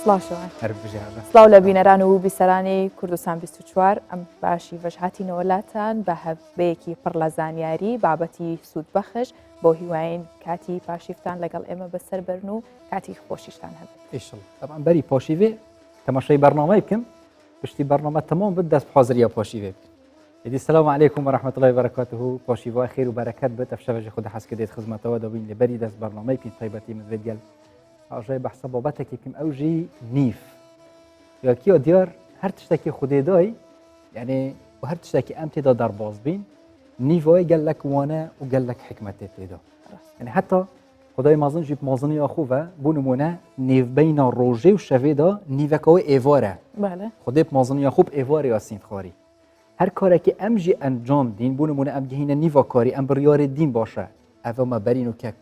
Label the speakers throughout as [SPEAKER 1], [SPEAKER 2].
[SPEAKER 1] سڵاشەوە
[SPEAKER 2] هەر بژێڕە
[SPEAKER 1] سڵاو لە بینەران و بیسەرانی کوردستان 24 ئەم باشی بەشهاتینەوەلاتان بە هەبەیەکی پڕ لە زانیاری بابەتی سوودبەخش بۆ هیواین کاتی پاشیفتان لەگەڵ ئێمە بەسەر بەرن و کاتی خۆشیشتان هەبێت.
[SPEAKER 2] ئیشڵ طبعا بەری پۆشیوێ تەماشای بەرنامەی بکەم پشتی بەرنامە تەمام بێت دەست حاضریە پۆشیوێ بکەن. ئیدی سلام علیکم و رحمة الله و بەرەکاتوه پۆشیوە خێر و بەرەکەت بێت ئەفشەوەژی خودە حەسکە دێت خزمەتەوە دەبین لەبەری دەست بەرنامەی پین تایبەتی مزوێت گەل ئاژای بەحسە بابەتێکێکم ئەوژی نیف یاکیۆ دیار هەر تشتێکی خودێ دای یعنی و هەر تشتێکی ئەم تێدا دەرباز بین نیڤۆی گەلک وانە و گەلک حکمەتێ تێدا یعنی حتا خدای مازن جیب مازنی آخوه بو نمونه نیو بین روزه و شویدا نیوکاوی ایواره خدای مازنی آخوب ایواره آسین خاری هر کاری که ام جی انجام دین بو نمونه ام گهینه نیو کاری ام بریار دین باشه اوا ما برینو که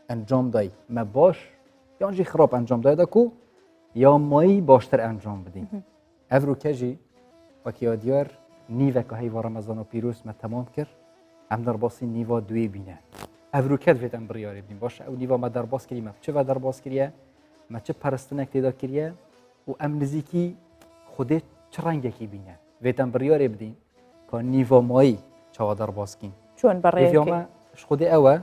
[SPEAKER 2] انجام دای ما باش یا جی خراب انجام دای دکو یا مایی باشتر انجام بدین افرو کجی وکی دیار نیوکاهی و رمضان و پیروز ما تمام کرد ام در باسی نیو دوی بینه افروکت ویتم بریاری بدیم باشه او نیوا ما در باز کردیم چه و در باز کردیم ما چه پرستنک تیدا کردیم و ام نزیکی خودت چه رنگی کی بینه ویتم بریاری بدیم که نیوا مایی چه در باز کیم
[SPEAKER 1] چون بریاری
[SPEAKER 2] ما خود اوه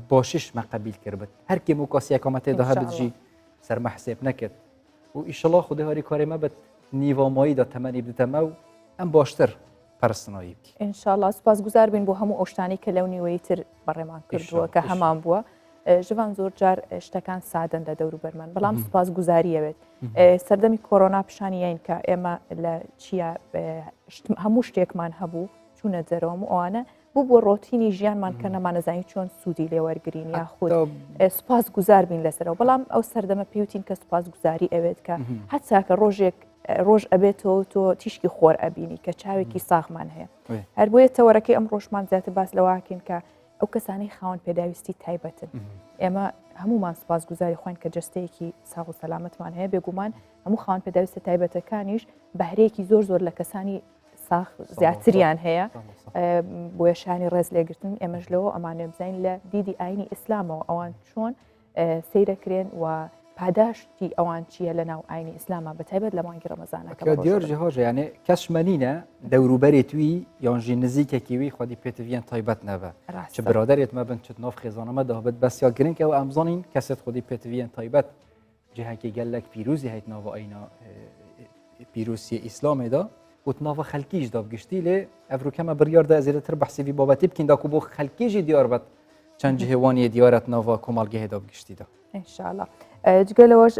[SPEAKER 2] باشش ما قبیل کرد هر کی مکاسیه کامت تیدا هبدی سر محسب نکرد و ایشالله خود هاری کاری ما بد نیوا مایی دا تمنی بدم او ام باشتر پرستنایی بکی.
[SPEAKER 1] انشالله سپاسگزار بین بۆ هەموو ئەوشتانی کە لەو نیوەی تر بەڕێمان کردووە کە هەمان بووە ژوان زۆر جار شتەکان سادەن لە دەور و بەرمان بەڵام سپاسگزاریەوێت سەردەمی کۆرۆنا پیشانیین کە ئێمە لە چیە هەموو شتێکمان هەبوو چوونە جەرەوە و ئەوانە بوو بۆ ڕۆتینی ژیانمان کە نەمانەزانی چۆن سوودی لێوەرگرین یا خود سپاسگزار بین لەسەرەوە بەڵام ئەو سەردەمە پێوتین کە سپاسگزاری ئەوێت کە حتا کە ڕۆژ ئەبێتەوە تۆ تیشکی خۆر ئەبینی کە چاوێکی ساغمان هەیە هەر بۆیە تەوەرەکەی ئەم ڕۆژمان زیاتر باس لەواکەین کە ئەو کەسانەی خاوەن پێداویستی تایبەتن ئێمە هەمومان سپاسگزاری خوێن کە جستەیەکی ساغ و سەلامەتمان هەیە بێگومان هەموو خاوەن پێداویستە تایبەتەکانیش بەهرەیەکی زۆر لە کەسانی ساخ زیاتریان هەیە بۆیە شانی ڕێز لێگرتن ئێمەش لەوە ئەمانێ بزین لە دیدی ئاینی ئیسلامەوە ئەوان چۆن سەیرەکرێن و پاداشتی ئەوان چییە لە ناو ئاینی ئیسلامە بەتایبەت لە مانگی ڕەمەزانەکە
[SPEAKER 2] دیۆرژی هۆژە یانێ کەسمەنینە دەوروبەری توی یانژی نزیکێکیوی خودی پێتویان تایبەت نەبە چ برادرێت مەبن چ ناف خێزانەمەدا بێت بەسیا گرنگ ئەو ئەمزانین کەسێت خودی پێتویان تایبەت جهەکی گەلک پیرۆزی هەیت ناوە ئاینا پیرۆسی ئیسلامێدا وت ناوە خەلکیشدا بگشتی لێ ئەڤروکەمە بڕیاردا زیاتر بەحسیوی بابەتی بکەین داکو بۆ خەلکیژی دیار بەت چەند جهێوانی دیارەت ناوە کۆمەڵگەهێدا بگشتیدا
[SPEAKER 1] ئینشاءالله جگەلەوەش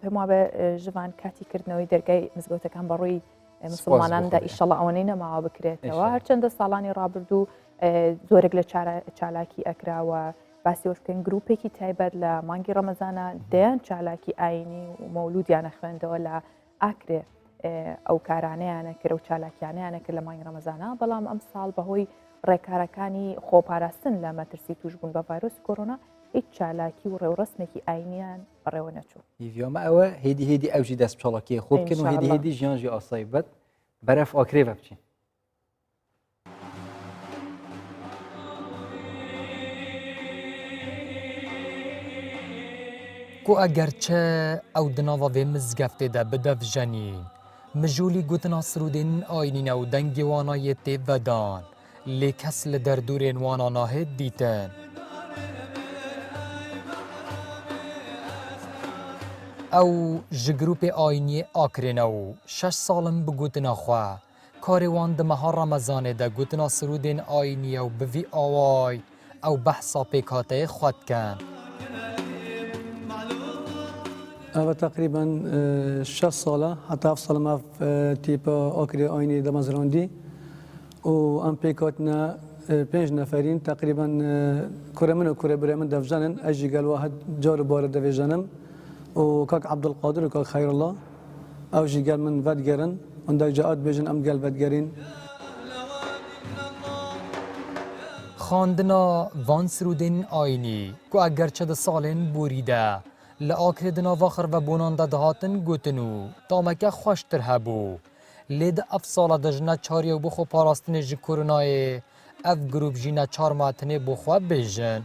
[SPEAKER 1] پێم وابێ ژوان کاتی کردنەوەی دەرگای مزگەوتەکان بەڕووی مسلماناندا ئیشەڵە ئەوەنەی نەماوە بکرێتەوە هەرچەندە ساڵانی ڕابردوو زۆرێک لە چالاکی ئەکراوە باسیەوە بکەین گروپێکی تایبەت لە مانگی ڕەمەزانە دەیان چالاکی ئاینی و مەولودیانە خوێندەوە لە ئاکرێ ئەو کارانەیانە کرد و چالاکیانیانە کرد لە مانگی ڕەمەزانە بەڵام ئەم ساڵ بەهۆی ڕێکارەکانی خۆپاراستن لە مەترسی توش بوون بە ڤایرۆسی کۆرۆنا هیچ چالاکی و ڕێوڕسمێکی ئاینیان بەڕێوە نەچوو
[SPEAKER 2] هیڤیۆمە ئەوە هێدی ئەوژی دەست پچڵەکەی خۆ بکەن و هێدی ژیانژی ئاسایی بەت بەرەف ئاکرێڤە بچین
[SPEAKER 3] کو ئەگەرچە ئەو دناوە vê mizgeftê de bidevjenîn mijûlî gotina sirûdên aynîne û dengê wanayê tê vedan lê kes li derdûrên wana nahê dîtin ew ji grûpê ayniyê akirîne û 6 salin bi gotina xwe karê wan di meha Remezanê de gotina sirûdên aynî ew bi vî away ew behsa pêkhateyê xwe dikin
[SPEAKER 4] أنا تقريبا 6 سالة حتى 7 سالة ما في تيبا أكري أيني دمزراندي وأم بيكاتنا 5 نفرين تقريبا كرة من وكرة بريمن دفجانن أجي قال واحد جار بار دفجانم وكاك عبد القادر وكاك خير الله أو جي قال من فدجرن عند جاءت بيجن أم قال فدجرين
[SPEAKER 3] خواندنا وان سرودین آینی کو اگرچه ده سالین بوریده لآکر دنا وخر و بونانده دهاتن گوتنو تامکه خوشتر هبو لید اف ساله دجنه چاری و بخو پاراستن جی کرونای اف گروپ جینه چار ماتنه بخوا بیجن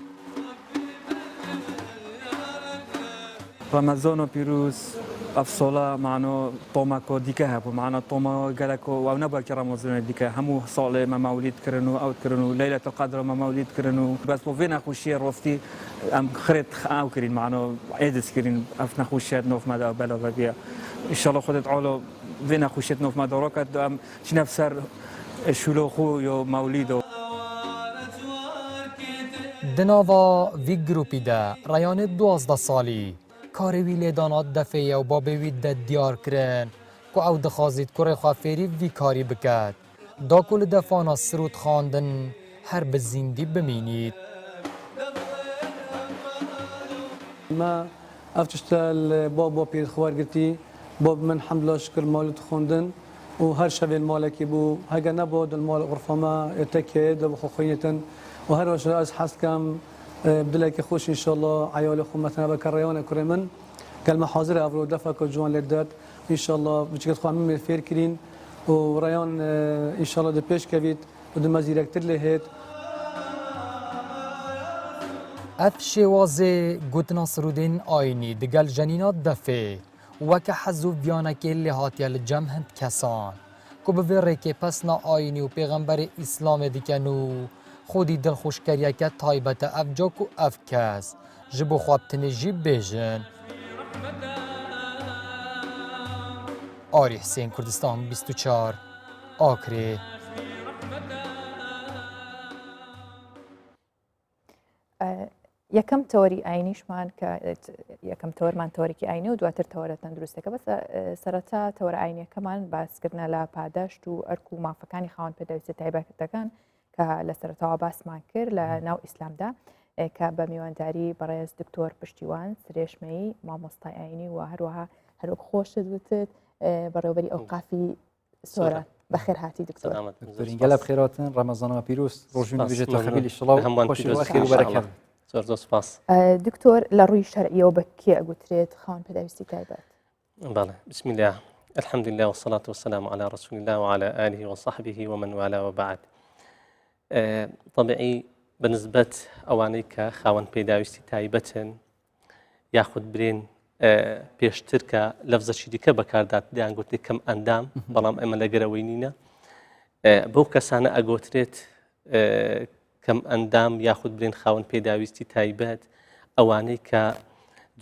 [SPEAKER 5] رمضان و پیروز افصولا معنا طوماكو ديكا هبو معنا طوما قالكو وانا باكي رمضان ديكا همو صالة ما مولد كرنو او كرنو ليلة القدر ما مولد كرنو بس بوفينا خوشي روفتي ام خريط او كرين معنا عيدس كرين افنا خوشيات نوف مادا بلا بيا ان شاء الله خدت عولو فينا خوشيات نوف مادا روكت ام شنفسر شلوخو يو مولدو
[SPEAKER 3] دناوا وی گروپی ده رایان 12 سالی کاری وی لیدانات دفعه و بابی وی ده دیار کرن که او دخوازید کره خوافیری وی کاری بکد دا کل دفانا سرود خواندن هر بزیندی بمینید
[SPEAKER 4] ما افتشتال بابا بير خوار قلتي باب من الحمد لله شكر مولد خوندن وهر شبه المالكي بو هاجا نبود المال غرفة ما يتكيد وخو خينة وهر وش رأس حس كم بدلك خوش إن شاء الله عيال أخو مثلا بكريان كريمن كلمة حاضرة أفرو دفع كجوان للدات إن شاء الله بتشكل خوان من الفير كرين وريان إن شاء الله دبيش كبيت ودمزير أكتر لهيت
[SPEAKER 3] اف شوازه گوتنا سرودین آینی دگل جنینات دفه وکه حزو بیانکه لحاتی لجمع هند کسان که به ریکه پسنا آینی و پیغمبر اسلام دیکنو خودی دل خوشکریه که تایبت اف جاک و اف کس جبو خوابتنی جیب بیجن آری حسین کردستان 24 آکری
[SPEAKER 1] یەکەم تۆری ئاینیشمان کە یەکەم تۆرمان تۆرێکی ئاینی و دواتر تەوەرە تەندروستەکە بەس سەرەتا تەوەرە ئاینیەکەمان باسکردنە لە پاداشت و ئەرک و مافەکانی خاوەن پێداویستە تایبەتەکان کە لە سەرەتاوە باسمان کرد لە ناو ئیسلامدا کە بە میوانداری بەڕێز دکتۆر پشتیوان سرێشمەیی مامۆستای ئاینی و هەروەها هەروەک خۆشت وتت بەڕێوەبەری ئەوقافی سۆرە بەخێر هاتی دکتۆر
[SPEAKER 2] دکتۆرین گەلە بخێراتن ڕەمەزانەوە پیرۆز ڕۆژوونی بێژێتەوە خەبیل ئیشڵاو خۆشی و خێر و بەرەکەت
[SPEAKER 6] زۆر سپاس
[SPEAKER 1] دکتۆر لە ڕووی شەرعیەوە بە کێ ئەگوترێت خاوەن پێداویستی تایبەت
[SPEAKER 6] بله بسم الله الحمد لله والصلاة والسلام على رسول الله وعلى آله وصحبه ومن والاه وبعد طبيعي بالنسبة أوانيك خاوەن پێداویستی تایبەتن یاخود برین پێشتر کە لەفزەکی دیکە بەکاردات دەیانگوتێت کەم ئەندام بەڵام ئەمە لەگەرەوەی نینە بەو کەسانە ئەگۆترێت کەم ئەندام یاخود برین خاوەن پێداویستی تایبەت ئەوانەی کە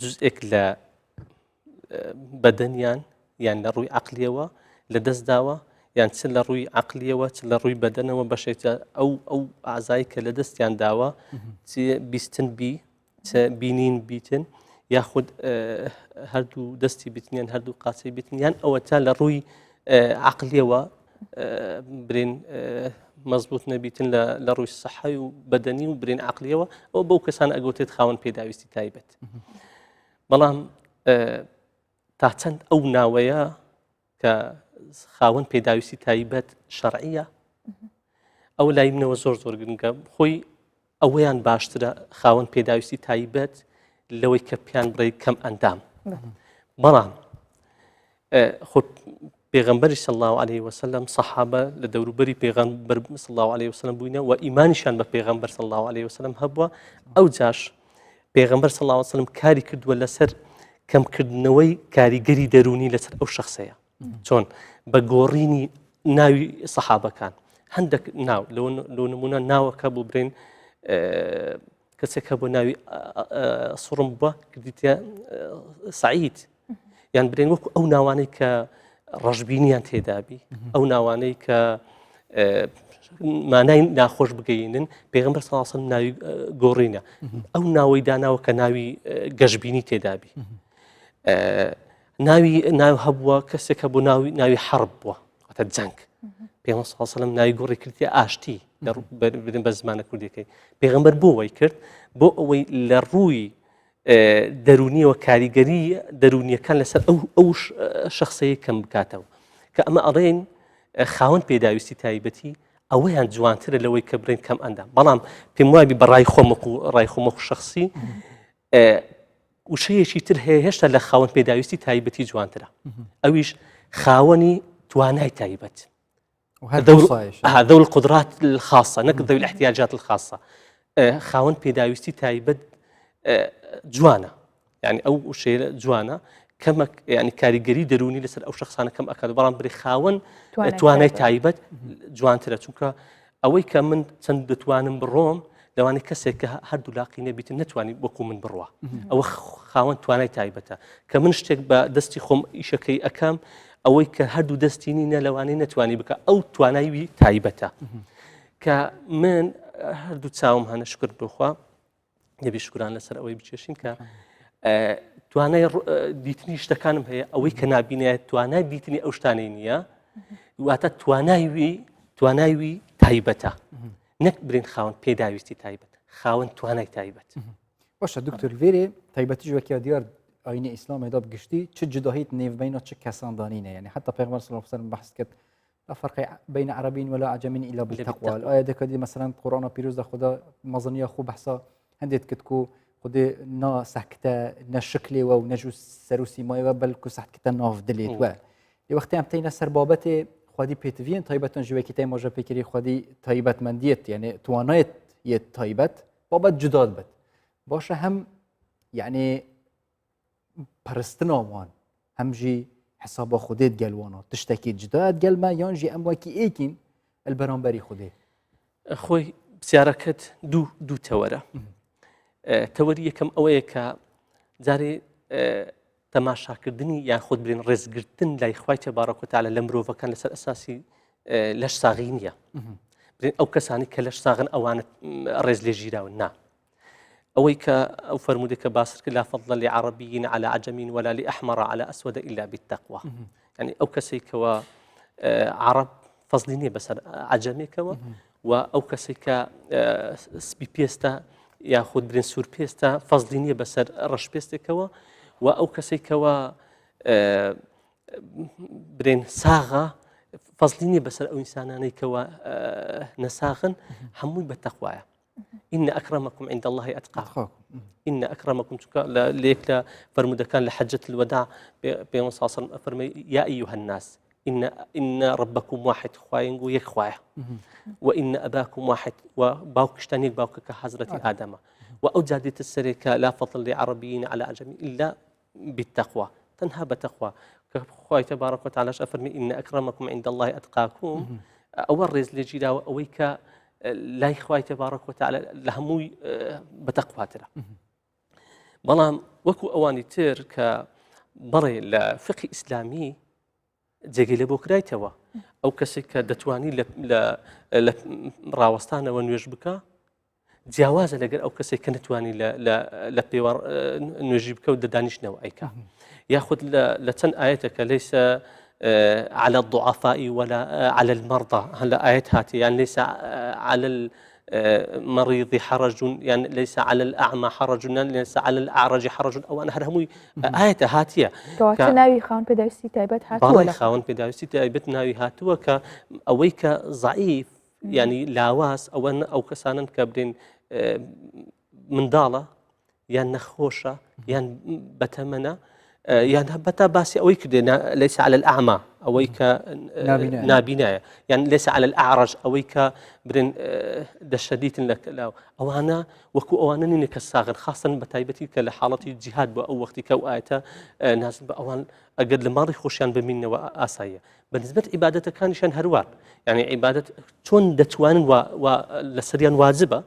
[SPEAKER 6] جزئێک لە بەدەنیان یان لە ڕووی عەقلیەوە لەدەست داوە یان چ لە ڕووی عەقلیەوە چ لە ڕووی بەدەنەوە بەشێکە ئەو ئاعزایی کە لەدەستیان داوە بیستن بی چ بینین بیتن یاخود هەردوو دەستی بیتنیان هەردوو قاچەی بیتنیان ئەوە تا لە ڕووی عەقلیەوە برین مەزبوط نەبیتن لە ڕووی سەحەی و بەدەنی و برین عەقلیەوە ئەو بەو کەسان ئەگوتێت خاوەن پێداویستی تایبەت بەڵام تا چەند ئەو ناوەیە کە خاوەن پێداویستی تایبەت شەرعیە ئەو لای منەوە زۆر زۆر گرنگە خۆی ئەوەیان باشترە خاوەن پێداویستی تایبەت لەوەی کە پیان بڵێ کەم ئەندام بەڵام پێغەمبەری صلی الله عليه وسلم سەحابە لە دەوروبەری پێغەمبەر صلی الله عليه وسلم بووینە و ئیمانیشان بە پێغەمبەر صلی الله عليه وسلم هەبووە ئەو جاش پێغەمبەر صلی الله عليه وسلم کاری کردووە لەسەر کەمکردنەوەی کاریگەری دەرونی لەسەر ئەو شەخصەیە چۆن بە گۆڕینی ناوی سەحابەکان هەندێک ناو لەو نمونە ناوەکە بۆ برین کەسێکە بۆ ناوی سوڕم بووە کردیتە سعید یان برین وەکو ئەو ناوانەی کە ڕەشبینیان تێدابی ئەو ناوانەی کە مانای ناخۆش بگەینن پێغەمبەر صلی الله علیه وسلم ناوی گۆڕینە ئەو ناوەی داناوە کە ناوی گەشبینی تێدابی ناوی هەبووە کەسێکە بۆ ناوی حەرب بووە واتە جەنگ پێغەمبەر صلی الله علیه وسلم ناوی گۆڕی کردیە ئاشتی بە زمانە کوردیەکەی پێغەمبەر بۆ وەی کرد بۆ ئەوەی لە ڕووی دەرونیەوە کاریگەری دەرونیەکان لەسەر ئەو شەخصەیە کەم بکاتەوە کە ئەمە ئەڵێن خاوەن پێداویستی تایبەتی ئەوەیان جوانترە لەوەی کە بڕین کەم ئەندام بەڵام پێم وایە بە ڕای خۆمەکو شەخصی وشەیەکی تر هەیە هێشتا لە خاوەن پێداویستی تایبەتی جوانترە ئەویش خاوەنی توانای تایبەت ذوي القدرات الخاصة نك ذوي الاحتياجات الخاصة خاوەن پێداویستی تایبەت جوانە يعني ئەو شەیە جوانە کەمە ینی کاریگەری دەرونی لەسەر ئەو شخصانە کەم ئەکات بەڵام بری خاوەن توانای تایبەت جوانترە چونکە ئەوەی کە من چەند دەتوانم بڕۆم لەوانەیە کەسێک کە هەردوو لاقی نەبیت نەتوانی وەکو من بڕوە ئەوە خاوەن توانای تایبەتە کە من شتێک بە دەستی خۆم ئیشەکەی ئەکەم ئەوەی کە هەردوو دەستی نینە لەوانەیە نەتوانی بکە ئەو توانایوی تایبەتە کە من هەردوو چاوم هەنە شکر بخوا دەبی شکران لەسەر ئەوەی بچێشین کە توانای دیتنی شتەکانم هەیە ئەوەی کە نابینێت توانای دیتنی ئەو شتانەی نییە واتە توانایوی تایبەتە نەک برین خاوەن پێداویستی تایبەت خاوەن توانای تایبەت
[SPEAKER 2] باشە دکتۆر لێرێ تایبەتی ژوەکی دیار ئاینی ئیسلامێدا بگشتی چ جداهیت نێڤبینە چ کەساندانینە یعنی حتى پێغمبەر صلی الله علیه و سلم بحث کرد لا فرق بين عربي ولا عجمي الا بالتقوى الايه دكدي مثلا قرآن بيروز خدا مزنيه خو بحثا هنديت كتكو خدي نا سكته نا شكلي و نجو سروسي ماي بل كو سكته ناف دليت و وقتی هم تینا سر بابت خودی پیتوین تایبتون جوی کی تیم ماجر پیکری خودی تایبت مندیت یعنی توانایت یه تایبت بابت جداد بد باشه هم یعنی پرستنا وان هم جی حساب خودت جلوانا تشتكي جداد قال ما ينجي امواكي ايكين البرامبري خودي
[SPEAKER 6] خوي سياركت دو تورا توريه كم اويكا جاري تماشا كردني يعني خود برين رزقرتن لا اخوي تبارك وتعالى لمروفا كان لسر اساسي لاش صاغينيا برين او كساني كلاش صاغن اوان رز لي جيراونا أويك أو فرمودك باسر لا فضل لعربي على عجم ولا لأحمر على أسود إلا بالتقوى يعني أو كسيك عرب فضليني بس عجمي كوا وأو كسيك سبي بيستا ياخذ برين سور بيستا فضليني بس رش بيستا كوا وأو كسيك برين ساغة فضليني بس أو إنساناني كوا نساغن حموي بالتقوى إن أكرمكم عند الله أتقاكم إن أكرمكم ليك فرمود كان لحجة الوداع بين صاصر فرمي يا أيها الناس إن ربكم واحد خواين ويك خوايا وإن أباكم واحد وباوكشتاني باوك كحضرة آدم وأوجدت السريكة لا فضل لعربيين على عجمي إلا بالتقوى تنهى بتقوى كخواي تبارك وتعالى فرمي إن أكرمكم عند الله أتقاكم أورز لجيلا وأويك لا إخوة تبارك وتعالى لهموي بتقوى ترى بلام وكو أواني تير كبري لفقه إسلامي جيجي لبوكراي توا أو كسيك دتواني لراوستانا ونوجبك جواز لقر أو كسيك نتواني لبيوار نوجبك وددانيش نوعيك ياخذ لتن آياتك ليس على الضعفاء ولا على المرضى هلا آيات هاتي يعني ليس على المريض حرج يعني ليس على الأعمى حرج ليس على الأعرج حرج أو أنا هرموي آيات هاتية
[SPEAKER 1] كناوي خاون بدايسي تايبت هاتوا
[SPEAKER 6] ولا خاون بدايسي تايبت ناوي هاتوا كأويك ضعيف يعني لاواس أو كسانا كبرين من ضالة يعني نخوشة يعني بتمنى يعني بتا باسي أويك ليس على الأعمى أويك نابينايا يعني ليس على الأعرج أويك برين دشديت لك لا أو أنا وكو أوانا نينك الصاغر خاصة بتايبتي كحالتي الجهاد أو وقتك أو آية ناس أوان أقد الماضي خوشيان بمنا وآسايا بالنسبة لعبادة كان شان هروان يعني عبادة تون دتوان ولسريان واجبة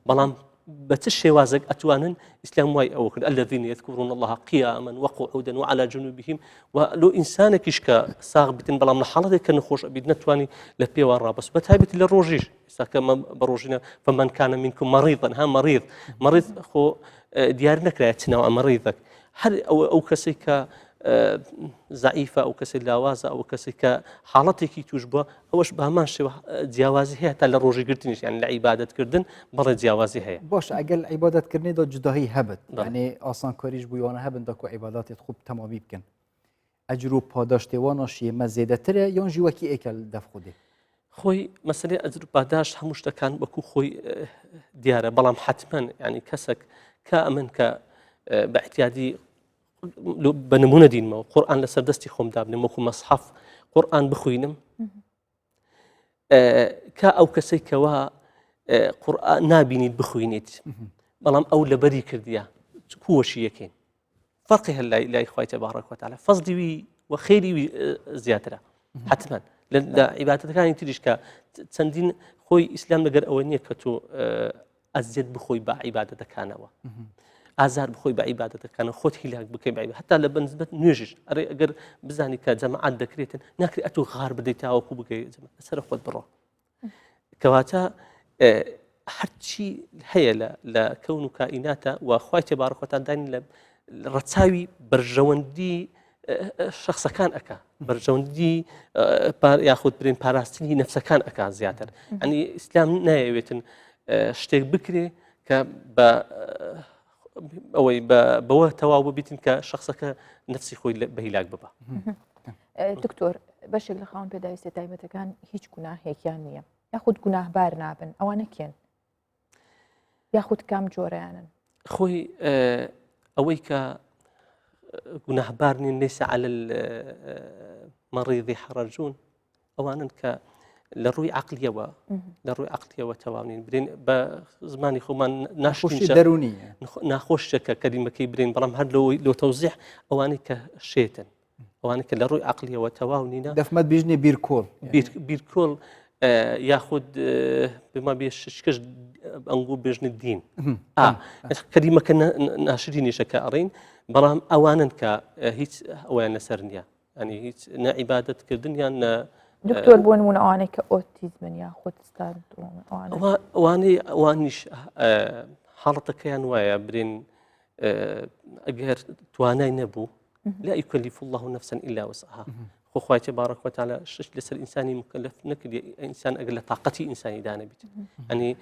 [SPEAKER 6] بلام بتشي وازق أتوانا إسلام واي أو الذين يذكرون الله قياما وقعودا وعلى جنوبهم ولو إنسانك إشكا صاغ بتن بلا من حالته كان خوش بدنا تواني لبيوان رابس بتهايبت للروجيش كما بروجنا فمن كان منكم مريضا ها مريض خو ديارنا كراتنا مريضك هل أو كسيك ضعيفة أو كسي لاوازة أو كسي كحالتك توجبه أوش بهمانش جوازي هي تلا روجي قرتنيش يعني العبادة كردن برا جوازي هي
[SPEAKER 2] باش أقل عبادة كرني دا جداهي هبت يعني آسان كاريش بيوانا هبن داكو عبادات خوب تمامي بكن أجرو پاداشت واناشي مزيدة ترى ينجي وكي إيكال دف خودي
[SPEAKER 6] خوي مثلا أجرو پاداش هموش كان بكو خوي ديارة بلام حتما يعني كسك كأمن باعتيادي بنمونه دين ما قرآن لسردستي خوم دابني ماكو مصحف قرآن بخوينم كأو كسيكوا قرآن نابيني بخوينيت بلام أو لبري كرديا هو شيء كين فەرقی هەر لای خوای تبارەک و تعالی فەزلی وی و خێری وی زیاترە حتمما لە عیبادەتەکانی تریش کە چەندین خۆی ئیسلام لەگەر ئەوە نییە کە تۆ ئەزیەت بخۆی بە عیبادەتەکانەوە ئازار بخۆی بە عیبادەتەکانە خۆت هیلاک بکەی بە عیبادەت هەتا لە بەنسبەت نوێژش ئەگەر بزانی کە جەماعەت دەکرێتن ناکرێت ئەتۆ غار بدەیت تاوەکو بگەی لەسەر خۆت بڕۆ کەواتە هەرچی هەیە لە کەون و کائیناتە و خوای تێبارەک و تەعالا دانی لە ڕەچاوی بەرژەوەندی شخصەکان ئەکا بەرژەوەندی یاخود برین پاراستنی نەفسەکان ئەکا زیاتر ئەنی ئیسلام نایەوێتن شتێک بکرێ کە ئەوەی بەوە تەواو ببیتن کە شخصەکە نفسی خۆی بە هیلاک ببە
[SPEAKER 1] دکتۆر بەشێک لە خاوەن پێداویستە تایبەتەکان هیچ گوناهێکیان نییە یاخود گوناهبار نابن ئەوانە کێن یاخود کام جۆرەیانن
[SPEAKER 6] خۆی ئەوەی کە گوناهبار نین ليس على المريض حرجون ئەوانن کە لە ڕووی عقلیەوە تەواونین برین بە زمانی خۆمان
[SPEAKER 2] ناخۆشی دەرونیە
[SPEAKER 6] ناخۆشەکە کەریمەکەی برین بەڵام هەر لۆ تەوزیح ئەوانەی کە شێتن ئەوانەی کە لە ڕووی عقلیەوە تەواونینە
[SPEAKER 2] دەفمەت بژنێ
[SPEAKER 6] بیرکۆڵ یاخود بما بێشکەش ئەنگوو بێژنی دین کەریمەکە ناشرینیشە کە ئەڕین بەڵام ئەوانن کە هیچ ئەویان لەسەر نییە ئەنی هیچ نەعیبادەتکردنیان
[SPEAKER 1] دکتۆر بۆ نمونە ئەوانەی کە ئۆتیزمن یا خۆتستان
[SPEAKER 6] ئەوانیش حاڵەتەکەیان وایە برین ئەگەر توانای نەبوو لا يكلف الله نفسا إلا وسعها خوای تبارك وتعالى شش لسر إنساني مكلف نكدي إنسان أقل طاقتي إنساني دانا بيت يعني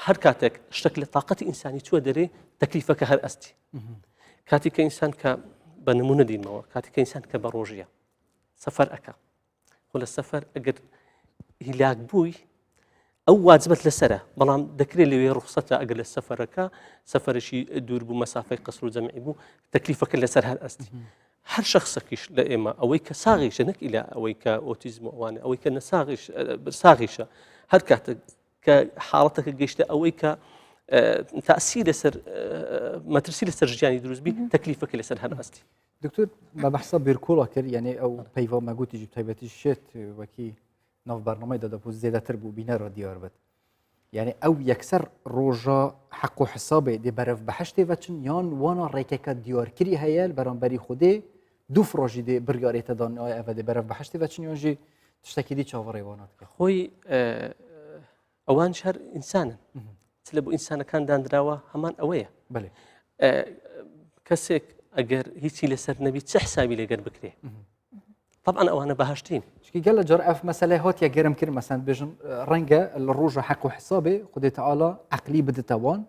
[SPEAKER 6] هر كاتك اشتكل طاقتي إنساني تو دري تكليفك هر أستي كاتي كإنسان كبنمونة دين موا كاتي كإنسان كبروجيا سفر أكا ولا السفر أقل هلاك بوي أو واجبت لسرة بلام ذكري اللي رخصته أقل السفر أكا سفر شيء دور بمسافة قصر جمعي بو تكليفك لسر هر أستي هر شخصكيش لإما أويك ساغيش نك إلى أويك أوتيزم وأنا أويك نساغيش ساغيشة هر كاتك كحالتك جيشة أويك تأثير لسر ما ترسيل لسر جاني دروز بي تكليفك لسر هر أستي
[SPEAKER 2] دكتور ما بحسب بيركولا كر يعني أو بيفا ما قلت جبت هيبتي الشت وكي ناف برنامج ده بوز زيادة تربو بينا رديار بد يعني أو يكسر روجا حق حسابه دي برف بحشته وچن يان وانا ريكك ديار كري هيال برانبري خوده دو فراجي دي برياريته دان آي أفده برف بحشته وچن يانجي تشتكي دي چاوري وانات
[SPEAKER 6] خوي أوان شهر إنسانا تلبو إنسانا كان داندراوا همان أويا
[SPEAKER 2] بله
[SPEAKER 6] كسيك أجر هيتي لسر نبي تحسابي لأجر بكري طبعا أو أنا بهشتين
[SPEAKER 2] شكي قال جر اف مسألة هات يا جرم كر مثلا بيجن رنجة الروجة حق وحسابه خدي تعالى عقلي بدتوان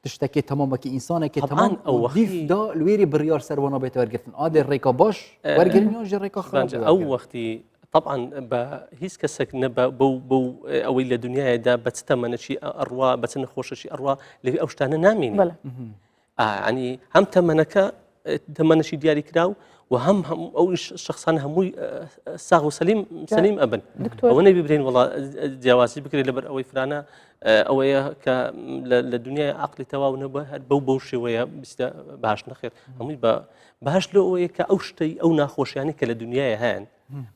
[SPEAKER 2] تشتكي تماما كإنسانة كتمام وديف دا الويري بريار سروانا بيتورجفن آدي الريكا باش ورجلني أجر الريكا خراب
[SPEAKER 6] أو وقتي طبعا بهيس كسك نبا بو أو إلى دنيا دا بتستمن شيء أروى بتنخوش شيء أروى اللي أوشتانا نامين
[SPEAKER 1] بلى
[SPEAKER 6] يعني هم تمنك تمنى شيء دياري كراو وهم أو الشخصان هموي ساغ وسليم أبن وانا بيبرين والله جوازي بكري لبر أوي فرانا أويا ك للدنيا عقل تواو نبه بو شوية بس بهاش نخير هموي بهاش لو أويا كأوشتي أو ناخوش يعني كلدنيا هان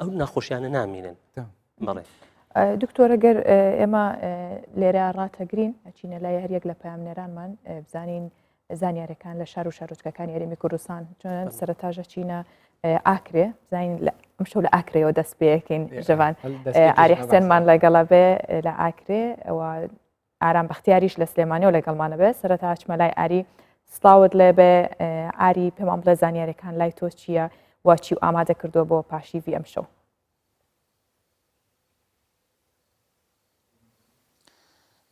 [SPEAKER 6] أو ناخوش يعني نامينن مرة
[SPEAKER 1] دكتور أجر إما ليرة راتجرين أشينا لا يهريج لبيامنيران من بزانين زانیاریەکان لە شار و شارۆچکەکانی یاریمی کوردستان چۆن سەرەتاژە چینە ئاکرێ زین ئەم شەو لە ئاکرێەوە دەست پێەکەین ژەوان ئاری حسێنمان لەگەڵا بێ لە ئاکرێ ئەوە ئارام بەختیاریش لە سلێمانیەوە لەگەڵمانە بێ سەرەتا چمە لای ئاری سڵاوت لێ بێ ئاری پێمان بڵێ زانیاریەکان لای تۆ چییە وا چی و ئامادە کردووە بۆ پاشیوی ئەم شەو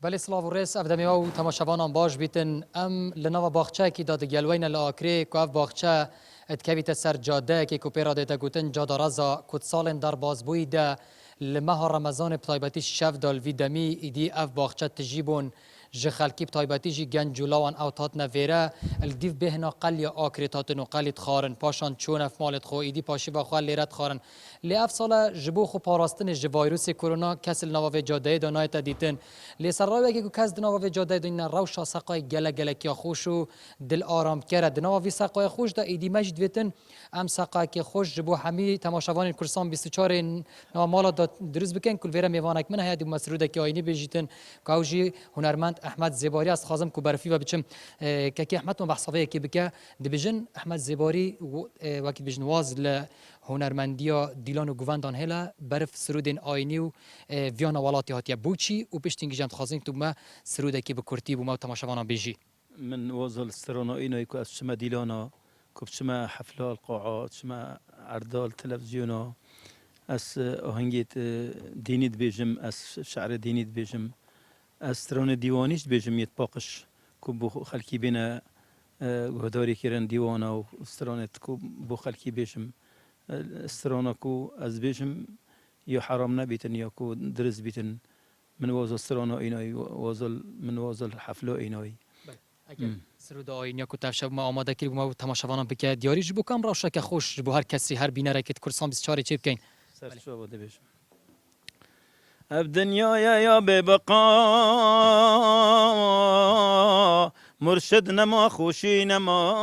[SPEAKER 3] بله سلاو ریس افدمی و تماشاوانان باش بیتن ام لنوا باغچه کی داد گلوین لاکری کو اف باغچه اتکویت سر جاده کی کوپیرا دیتا گوتن جاده رازا کود سالن در بازبوی ده لمه رمضان بطایبتی شف دال ویدمی ایدی اف باغچه تجیبون ج خلکی بتایباتی جی گنج جولاوان او تات نویره الدیف بهنا قلی آکریتاتن و قلیت خارن پاشان چون اف مالت خو ایدی پاشی و خو لیرت خارن لی اف سال جبو خو پاراستن ج ویروس کرونا کسل نواو جاده دانای تدیتن لی سراوی که کس نواو جاده دین روشا سقای گله گله کی خوشو دل آرام کرد نواوی سقای خوش دا ایدی مجد ویتن ام سقای کی خوش جبو همی تماشاوان کورسان 24 نامالا دروز بکن کل ویرا میوانک من هیادی مسروده کی آینی بجیتن کاوجی هنرمند احمد زیباری از خازم کو برفی و بچم که احمد ما بحثاوی کی بکه دبیجن احمد زیباری وقتی بجن واز ل هنرمندیا دیلان و گووندان هلا برف سرودین آینی و ویانا ولاتی هاتیا بوچی و پشتینگی جمت خازین تو ما سروده کی بکرتی بو ما تماشاوانا بیجی
[SPEAKER 7] من وصل السرونا إنه يكون أشما ديلانا كبشما حفلة القاعات شما عرضال تلفزيونا أس أهنجيت ديني بيجم أس شعر ديني بيجم أس سرونا ديوانيش بيجم يتباقش كوب خلكي بنا هداري كيران ديوانا وسرونا كوب بو خلكي بيجم سرونا كو أز بيجم يو حرامنا بيتن يكو درز بيتن من وصل سرونا إنه وصل من وصل حفلة إنه
[SPEAKER 3] سرود آینیا کو تفشب ما آماده کردیم ما تماشاوانان بکه دیاری جبو کام راشه که خوش جبو هر کسی هر بینه رکت کورسان 24 چی بکن
[SPEAKER 7] سر شو بوده بيش اب دنيا يا ببقى مرشد نما خوشي نما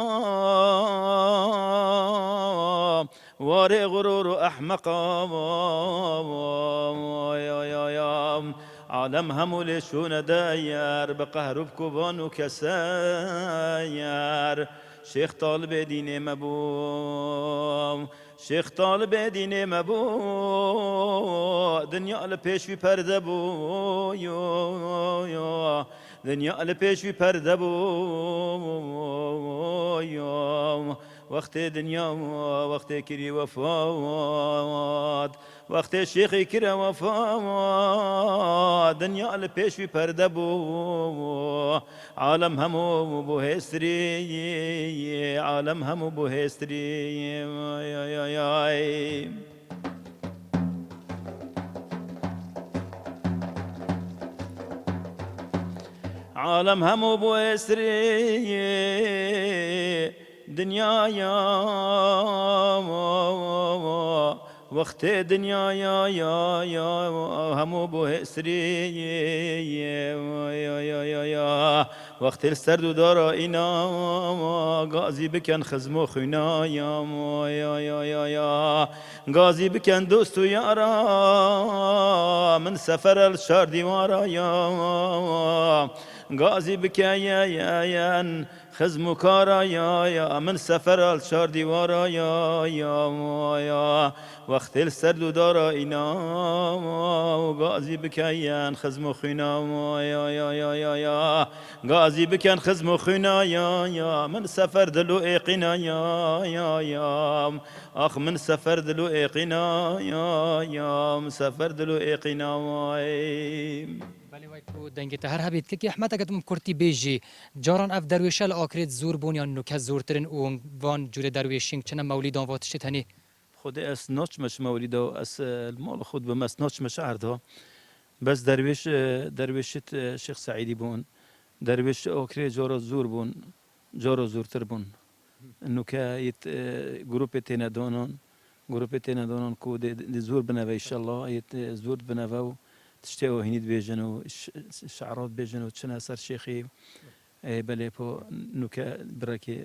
[SPEAKER 7] واري غرور احمقا يا عالم همول شون داير بقهر بكوبان وكساير شيخ طالب دين مبو شيخ طالب دين مبو دنيا لبيش في پرده بو يو دنيا لبيش في پرده بو يو وقت دنيا وقت كري وفات وقت الشيخ كرا وفات دنيا لبيش في پرده بو عالم همو بو هستري عالم همو بو هستري يا عالم همو بو هستري دنيا يا وقت دنيا يا همو بو هسري يا وقت السرد دارا إنا غازي بكن خزمو خنا يا غازي بكن دوستو يارا من سفر الشار ديوارا يا غازي بكا يا خزمو كارا يا من سفر الشار ديوارا يا وقت السرد دارا إنا غازي بكيان خزمو خنا يا غازي بكيان خزمو خنا يا من سفر دلو إيقنا يا أخ من سفر دلو إيقنا يا مسافر دلو إيقنا
[SPEAKER 3] بله وای کو دنگی ته هر هبید که احمد اگه تم کرتی بیجی جاران اف درویشل آکرید زور بونیان نو که زورترین اون وان جور درویشینگ چنه مولیدان واتش تنی
[SPEAKER 7] خود اس نوچ مش مولده اس المال خود بمس نوچ مش عرضه بس درویشت شيخ سعيدي بون درویش آکری جارا زور بون جارا زورتر بون انه كايت جروب تندانان کو دی زور بنوی ان شاء الله ایت زور بنوی تشتهوا هنيد بيجنو شعرات بيجنو تشنا سر شيخي بله بو نوكا براكي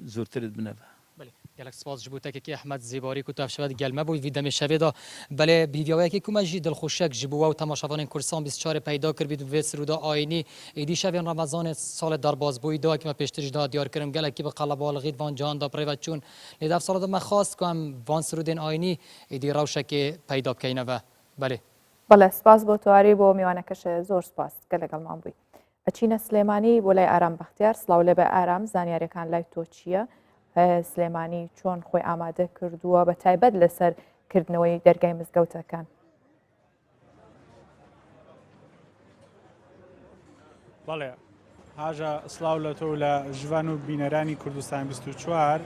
[SPEAKER 7] زورترد بنفا
[SPEAKER 3] بله گلک سپاس جبوته که احمد زیباری کو تفشود گلمه بو ویدم شویدا بله بیویای که کوم جی دل خوشک جبو و تماشاوان کورسان 24 پیدا کرد و سرودا آینی ایدی شوین رمضان سال در باز بو دا که ما پیشترش دا دیار کردم گلک که به قلب بالغید وان جان دا پرو چون لدف سال ما خواست کوم وان سرودن آینی ایدی روشک پیدا کینه و بله
[SPEAKER 1] بەڵێ سپاس بۆ تواری بۆ میوانەکەش زۆر سپاس کە لەگەڵمان بووی ئەچینە سلێمانی بۆ لای ئارام بەختیار سڵاو لێ بە ئارام زانیاریەکان لای تۆ چییە سلێمانی چۆن خۆی ئامادە کردووە بە تایبەت لەسەر کردنەوەی دەرگای مزگەوتەکان
[SPEAKER 8] بەڵێ هاژە سڵاو لە تۆ لە ژوان و بینەرانی کوردستان 24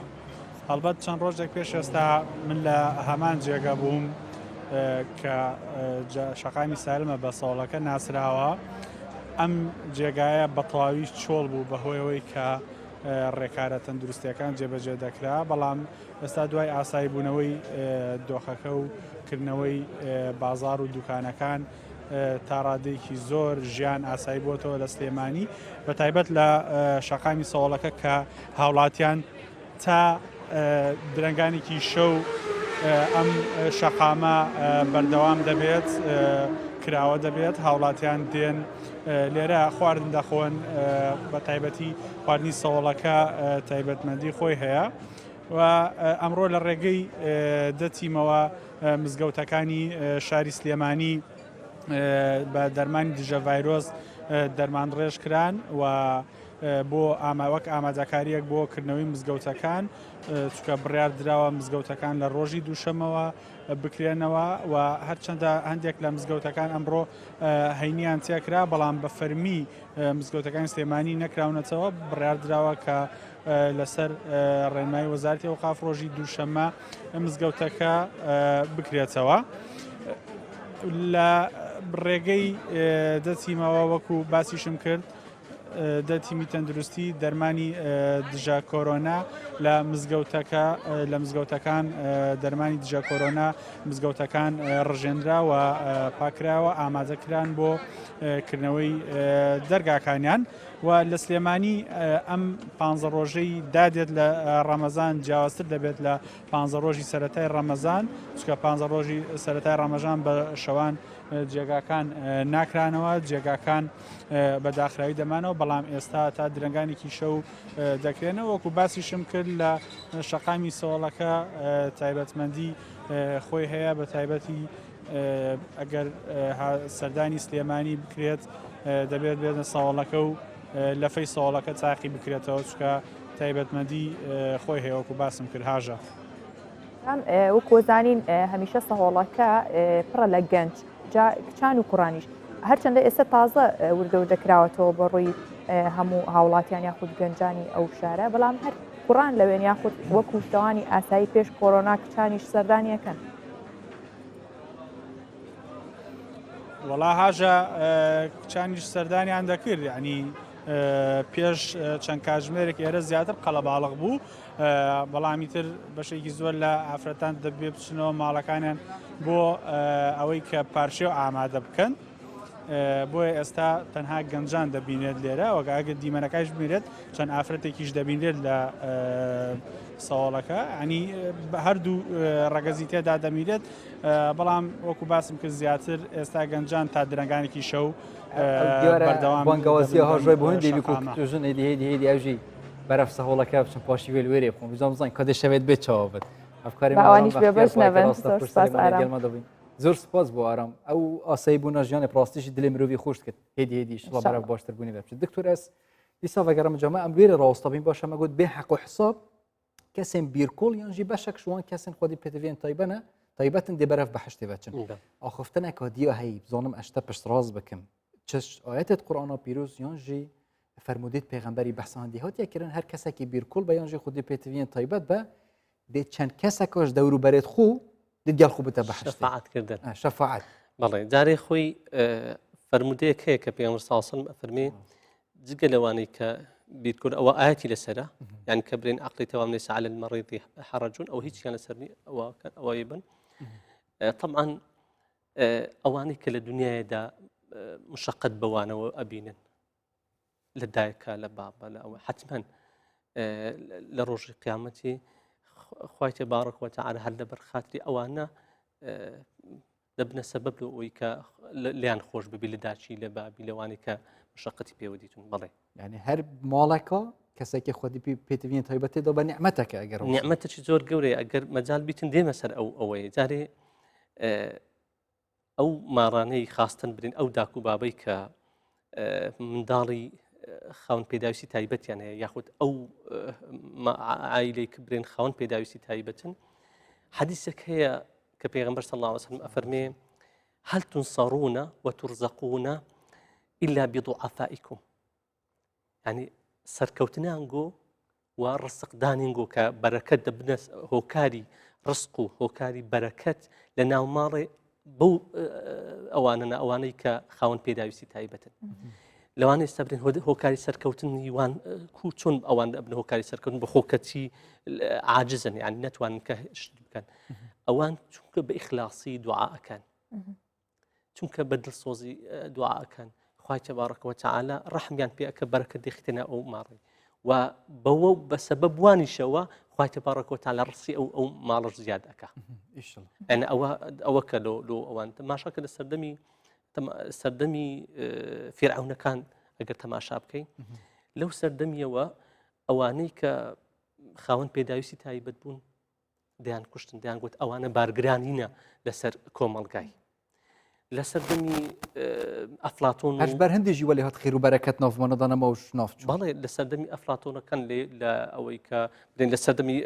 [SPEAKER 8] هەڵبەت چەند ڕۆژێک پێش ئێستا من لە هەمان جێگە بووم کە شەقامی سالمە بە ساڵەکە ناسراوە ئەم جێگایە بەتەواوی چۆڵ بوو بەهۆیەوەی کە ڕێکارە تەندروستیەکان جێبەجێ دەکرا بەڵام ئێستا دوای ئاسایی بوونەوەی دۆخەکە و کردنەوەی بازار و دوکانەکان تا ڕادەیەکی زۆر ژیان ئاسایی بووەتەوە لە سلێمانی بە تایبەت لە شەقامی سەوڵەکە کە هاوڵاتیان تا درنگانێکی شەو ئەم شەقامە بەردەوام دەبێت کراوە دەبێت هاوڵاتیان دێن لێرە خواردن دەخۆن بە تایبەتی خواردنی سەوڵەکە تایبەتمەندی خۆی هەیە و ئەمڕۆ لە ڕێگەی دەتیمەوە مزگەوتەکانی شاری سلێمانی بە دەرمانی دژە ڤایرۆس دەرمان ڕێژ کران و بۆ وەک ئامادەکاریەک بۆ کردنەوەی مزگەوتەکان چکە بڕیار درراوە مزگەوتەکان لە ڕۆژی دووشەمەوە بکرێنەوە و هەرچەندە هەندێک لە مزگەوتەکان ئەمڕۆ هەینیان تێکرا بەڵام بە فەرمی مزگەوتەکانی سلێمانی نەکراونەتەوە بڕیار درراوە کە لەسەر ڕێنمایی وەزارەتی ئەوقاف ڕۆژی دووشەمە مزگەوتەکە بکرێتەوە. لە ڕێگەی دەتیمەوە وەکو باسیشم کرد دەتیمی تەندروستی دەرمانی دژە کۆرۆنا لە مزگەوتەکان دەرمانی دژە کۆرۆنا مزگەوتەکان ڕژێنراوە پاکراوە ئامادەکران بۆ کردنەوەی دەرگاکانیان و لە سلێمانی ئەم 15 ڕۆژەی دادێت لە ڕەمەزان جیاوازتر دەبێت لە 15 ڕۆژی سەرەتای ڕەمەزان چکە 15 ڕۆژی سەرەتای ڕەمەژان بە شەوان جێگاکان ناکرانەوە جێگاکان بە داخراوی دەمانەوە بەڵام ئێستا تا درنگانێکی شەو دەکرێنەوە وەکو باسیشم کرد لە شەقامی سەوڵەکە تایبەتمەندی خۆی هەیە بە تایبەتی ئەگەر سەردانی سلێمانی بکرێت دەبێت بێتە سەوڵەکە و لەفەی سەوڵەکە چاقی بکرێتەوە چکە تایبەتمەندی خۆی هەیە وەکو باسم کرد هاژە.
[SPEAKER 1] وەکۆزانین هەمیشە سەهۆڵەکە پڕە لە گەنج کچان و کوڕانیش هەرچەندە ئێستا تازە وردەکراوەتەوە بە ڕووی هەموو هاوڵاتیان یاخود گەنجانی ئەو شارە بەڵام هەر کوڕان لەوێن یاخود وەکو شتەوانی ئاسایی پێش کۆرۆنا کچانیش سەردانیەکەن.
[SPEAKER 8] وەڵا هاژە کچانیش سەردانیان دەکرد ینی پێش چەند کاتژمێرێک ئێرە زیاتر قەڵەباڵغ بوو بەڵامی تر بەشێکی زۆر لە ئافرەتان دەبێ بچنەوە ماڵەکانیان بۆ ئەوەی کە پارچێ و ئامادە بکەن بۆیە ئێستا تەنها گەنجان دەبینێت لێرە وەگەگە دیمەنەکەش بینێت چەند ئافرەتێکیش دەبینێت لە سەوڵەکە ینی هەردوو ڕەگەزی تێدا دەمیرێت بەڵام وەکو باسم کرد زیاتر ئێستا گەنجان تا درنگانێکی شەو
[SPEAKER 2] بانگەوازی هاژۆی بۆ هەندێک کوژن هێدی ئەوژی بەرەف سەهۆڵەکە بچن پاشی وێ وێرێ بخۆم بزانزان کە دەشەوێت بێت چاوەبێت
[SPEAKER 1] ئەفکاریش بێبش نەبن
[SPEAKER 2] زۆر سپاس بۆ ئارام ئەو ئاسایی بوونا ژیانی ڕاستیشی دلێ مرۆڤی خۆش کرد هێدیش بەرەف باشتر بوونی بچێت دکتۆر ئەس دیسا vegera جامە ئەم وێرە ڕاستەبین باشە مەگوت بێ حەق و حساب کەسێن بیرکۆڵ یانژی بەشێک شوان کەسن خودی پێتڤێن تایبەنە تایبەتن دێ بەرەف بەحشتێ بچن ئاخفتنێک دیە هەیە بزانم ئەشتە پشت ڕاست بکەم چش ئاەتت قورآنا پیرۆز یانژی فەرمودێت پێغەمبەری بەحساندی هاتیەکردن هەر کەسێکی بیرکۆڵ بە یانژی خودی پێتڤێن تایبەت بە دێ چەند کەسێکەش دەور بەرێت خو دیگەل خوب بتە بەحشت
[SPEAKER 6] شەفاعەتکردن
[SPEAKER 2] شەفاعەت
[SPEAKER 6] بەڵێ جارێ خۆی فەرمودەیەک هەیە کە پێغەمبەر صلی الله علیه و سلم فەرمێ جگە لەوانەی کە بیرکۆر ئەوە ئاەتی لەسەرە یان کە برێن عەقلی تەوام لەیس عەلى المەریض حەرەج ئەو هیچیان لەسەر نیە ئەوە بن طبعا ئەوانەی کە لە دنیادا مشقت بەوانەوە ئەبینن لە دایکە لە بابە لە ئەوە حتمما لە ڕۆژی قیامەتی خوای تبارك وتعالى هەر لەبەر خاتری ئەوانە دەبنە سەبەب ئەوەی کە لیان خۆش ببی لە داچی لە بابی لەوانی کە مشقەتی پێوە دیتون بڵێ
[SPEAKER 2] یعنی هەر ماڵێکە کەسێکی خودی پێتڤین تایبەتێدا بە نیعمەتەکە ئەگەر
[SPEAKER 6] نیعمەتێکی زۆر گەورەیە ئەگەر مەجال بیتن دێمە سەر ئەوەیە جارێ ئەو ماڕانەی خاستن برین ئەو داکو بابەی کە منداڵی خاون پێداویستی تایبەتیان هەیە یاخود ئەو عائلەی کە برێن خاون پێداویستی تایبەتن حەدیثێک هەیە کە پێغەمبەر صلی الله علیه و سلم ئەفەرمێ هەل تنصرون وترزقون إلا بضعفائكم يعني سەرکەوتنیانگۆ و ڕسقدانینگۆ کە بەرەکەت دەبنە هۆکاری ڕسق و هۆکاری بەرەکەت لە ناوماڕێ بەو ئەوانە ئەوانەی کە خاون پێداویستی تایبەتن لەوانە ئێستا برێن هۆکاری سەرکەوتنی وان چۆن ئەوان ئەبن هۆکاری سەرکەوتن بە خۆکەچی عاجزن یعنی نەتوانن کە شت بکەن ئەوان چونکە بە ئیخلاسی دوعاەکەن چونکە بە دڵسۆزی دوعاەکەن خوای تبارەک و تعالی ڕەحمیان پێ ئەکە بەرەکەت دێخێتنە ئەو ماڕی و بەوە بە سەبەب وانیشەوە خوای تبارەک و تعالی ڕسی ئەو ماڵش زیاد ئەکا ئەنە ئەوە کە لۆ ئەوان تەماشاکە لە سەردەمی فێرعەونەکان ئەگەر تەماشا بکەین لەو سەردەمیەوە ئەوانەی کە خاوەن پێداویستی تایبەت بوون دەیان کوشتن دەیان گوت ئەوانە بارگرانینە لەسەر کۆمەڵگای لە سەردەمی ئەفلاتۆن
[SPEAKER 2] هەژبەر هەندێکی وەلی هات خێر و بەرەکەت ناومانەدانەمەوە نافچوو
[SPEAKER 6] بەڵێ لە سەردەمی ئەفلاتۆنەکان لە ئەوەی کە برێن لە سەردەمی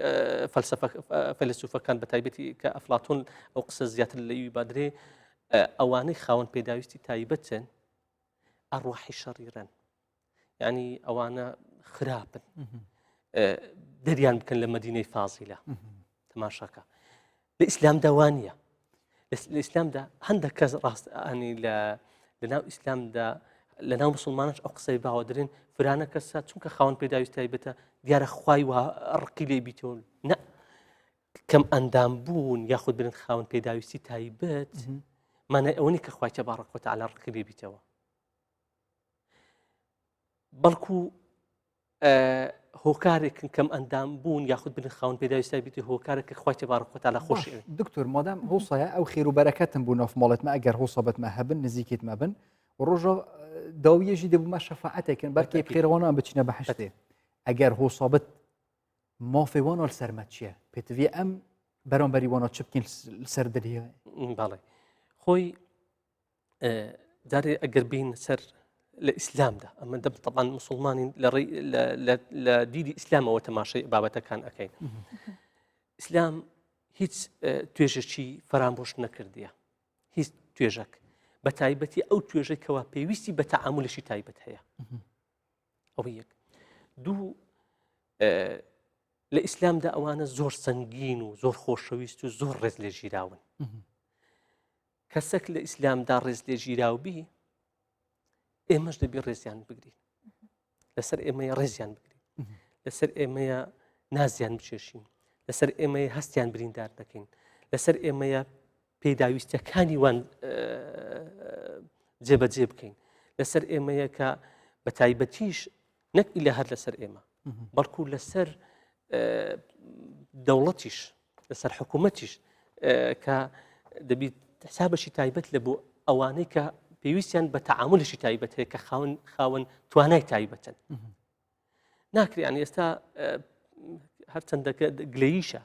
[SPEAKER 6] فەلسوفەکان بە تایبەتی کە ئەفلاتۆن ئەو قسە زیاتر لەوی بادرێ ئەوانەی خاوەن پێداویستی تایبەتن ئەڕواحی شەڕیرەن یعنی ئەوانە خراپن دەریان بکەن لە مەدینەی فازیلە تەماشاکە لە ئیسلامدا وانە لە ئیسلامدا هەندێک کەس ڕاستانی لە ناو ئیسلامدا لە ناو مسلمانش ئەو قسەی باوەدرێن فرانە کەسە چونکە خاوەن پێداویستی تایبەتە دیارە خوای وە ڕقی لێ بیتەوە نە کەم ئەندام بوون یاخود برن خاوەن پێداویستی تایبەت مانای ئەوەی کە خوای تبارەک و تعالی ڕقی لێ بیتەوە بەڵکو هۆکارێکن کەم ئەندام بوون یاخود بن خاوەن پێداویستی تایبەتی هۆکارێک خوای تبارەک و تعالی خۆشی
[SPEAKER 2] دکتۆر مادام هۆسایە ئەو خێر و بەرەکەتم بوو ناوماڵێتمە ئەگەر هۆسەبەتمە هەبن نزیکێتمە بن ڕۆژە داویەژی دەبوومە شەفاعەتێکن بەرکەی بخێرەوەنان بچینە بەحشتێ ئەگەر هۆسابەت مافێوانە سەرمە چییە پێتوی ئەم بەرامبەری وانە چ بکەین سەر دەریە
[SPEAKER 6] باڵێ خۆی جارێ ئەگەر بین سەر لە ئیسلامدا ئەمە دەب طبعاً مسلمانین لە دیدی ئیسلامەوە تەماشای بابەتەکان ئەەکەین ئیسلام هیچ توێژێکی فەرامۆش نەکردیە هیچ توێژەک بە تایبەتی ئەو توێژێکەوە پێویستی بە تەعاملێکی تایبەت هەیە ئەوە یەک دوو لە ئیسلامدا ئەوانە زۆر سەنگین و زۆر خۆشەویست و زۆر ڕێز لێ ژیراون کەسێک لە ئیسلامدا ڕێز لێ ژیراوبی ئێمەش دەبی ڕێزیان بگرین لەسەر ئێمەیە ڕێزیان بگرین لەسەر ئێمەیە نازیان بچێشین لەسەر ئێمەیە هەستیان بریندار دەکەین لەسەر ئێمەیە پێداویستەکانی وان جێبەجێ بکەین لەسەر ئێمەیە کە بە تایبەتیش نەک ئیلا هەر لەسەر ئێمە بەڵکو لەسەر دەوڵەتیش لەسەر حکوومەتیش کە دەبیت حسابەشی تایبەت لە بۆ ئەوانەی کە پێویستیان بە تەعاملشی تایبەت هەیە کە خاوەن توانای تایبەتن ناکرێ یعنی ئێستا هەرچەندە گلەییشە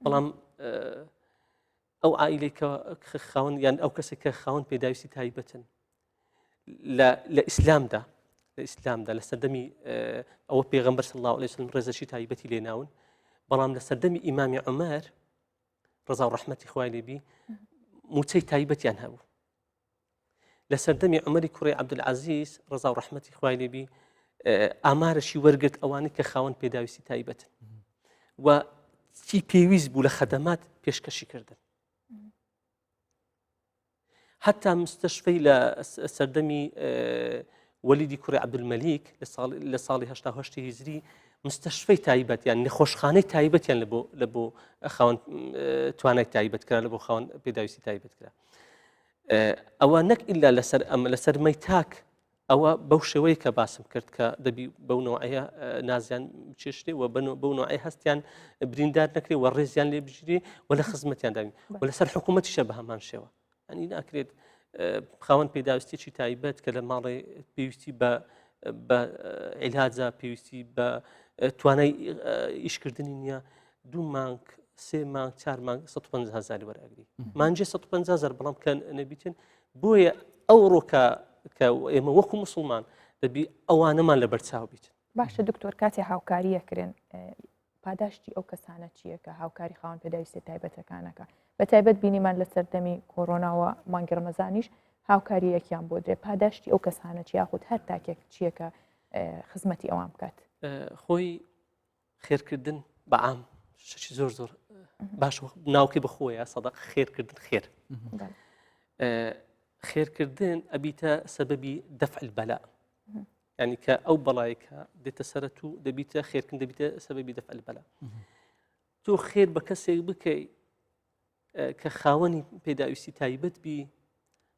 [SPEAKER 6] بەڵام ئەو عائیلەی کە خاوەن یان ئەو کەسێک کە خاوەن پێداویستی تایبەتن لە ئیسلامدا لە سەردەمی ئەوە پێغەمبەر صلی الله علیه وسلم ڕێزەشی تایبەتی لێناون بەڵام لە سەردەمی ئیمامی عومەر ڕەزا و ڕەحمەتی خوای لێبی موچەی تایبەتیان هەبوو لە سەردەمی عومەری کوڕی عەبدولعەزیز ڕەزا و ڕەحمەتی خوای لێبی ئامارەشی وەرگرت ئەوانەی کە خاوەن پێداویستی تایبەتن و چی پێویست بوو لە خەدەمات پێشکەشی کردن حتا مستەشفەی لە سەردەمی وەلیدی کوڕی عەبدولمەلیک لە ساڵی 1970 هیجری مستەشفەی تایبەت یان نەخۆشخانەی تایبەتیان لە بۆ خاوەن توانای تایبەت کرا لە بۆ خاوەن پێداویستی تایبەت کرا ئەوە نەک ئیلا لەسەر مەیتاک ئەوە بەو شێوەیە کە باسم کرد کە دەبی بەو نوعەیە نازیان بچێشتێ و بەو نوعەیە هەستیان بریندار نەکرێ و ڕێزیان لێ بژیرێ و لە خزمەتیان داوین و لەسەر حکوومەتیشە بە هەمان شێوە ئەنی ناکرێت خاوەن پێداویستێکی تایبەت کە لە ماڵێ پێویستی بە عیلاجە پێویستی بە توانای ئیشکردنی نییە 2 مانگ 3 مانگ 4 مانگ 150,000 وەرئەگری مانجێ 150,000 بەڵام کە نەبیتن بۆیە ئەوڕۆ کە ئێمە وەکو مسلمان دەبی ئەوانەمان لە بەرچاو بیت
[SPEAKER 1] باشە دکتۆر کاتی هاوکاریەکردن پاداشتی ئەو کەسانە چییە کە هاوکاری خاوەن پێداویستی تایبەتەکانەکە بە تایبەت بینیمان لە سەردەمی کۆڕۆناوە مانگی ڕەمەزانیش هاوکاریەکیان بۆ درێ پاداشتی ئەو کەسانە چی یاخود هەر تاکێک چییە کە خزمەتی ئەوان بکات
[SPEAKER 6] خۆی خێرکردن بەعام شەشی زۆر باش ناوکەی بەخۆیە سەدەق خێرکردن خێر خێرکردن ئەبیتە سەبەبی دەفع البەلا يعني کە ئەو بەڵایکە دێتە سەرەت و دەبیتە خێرکن دەبیتە سەبەبی دەفع البەلا تۆ خێر بە کەسێک بکەی کە خاوەنی پێداویستی تایبەت بی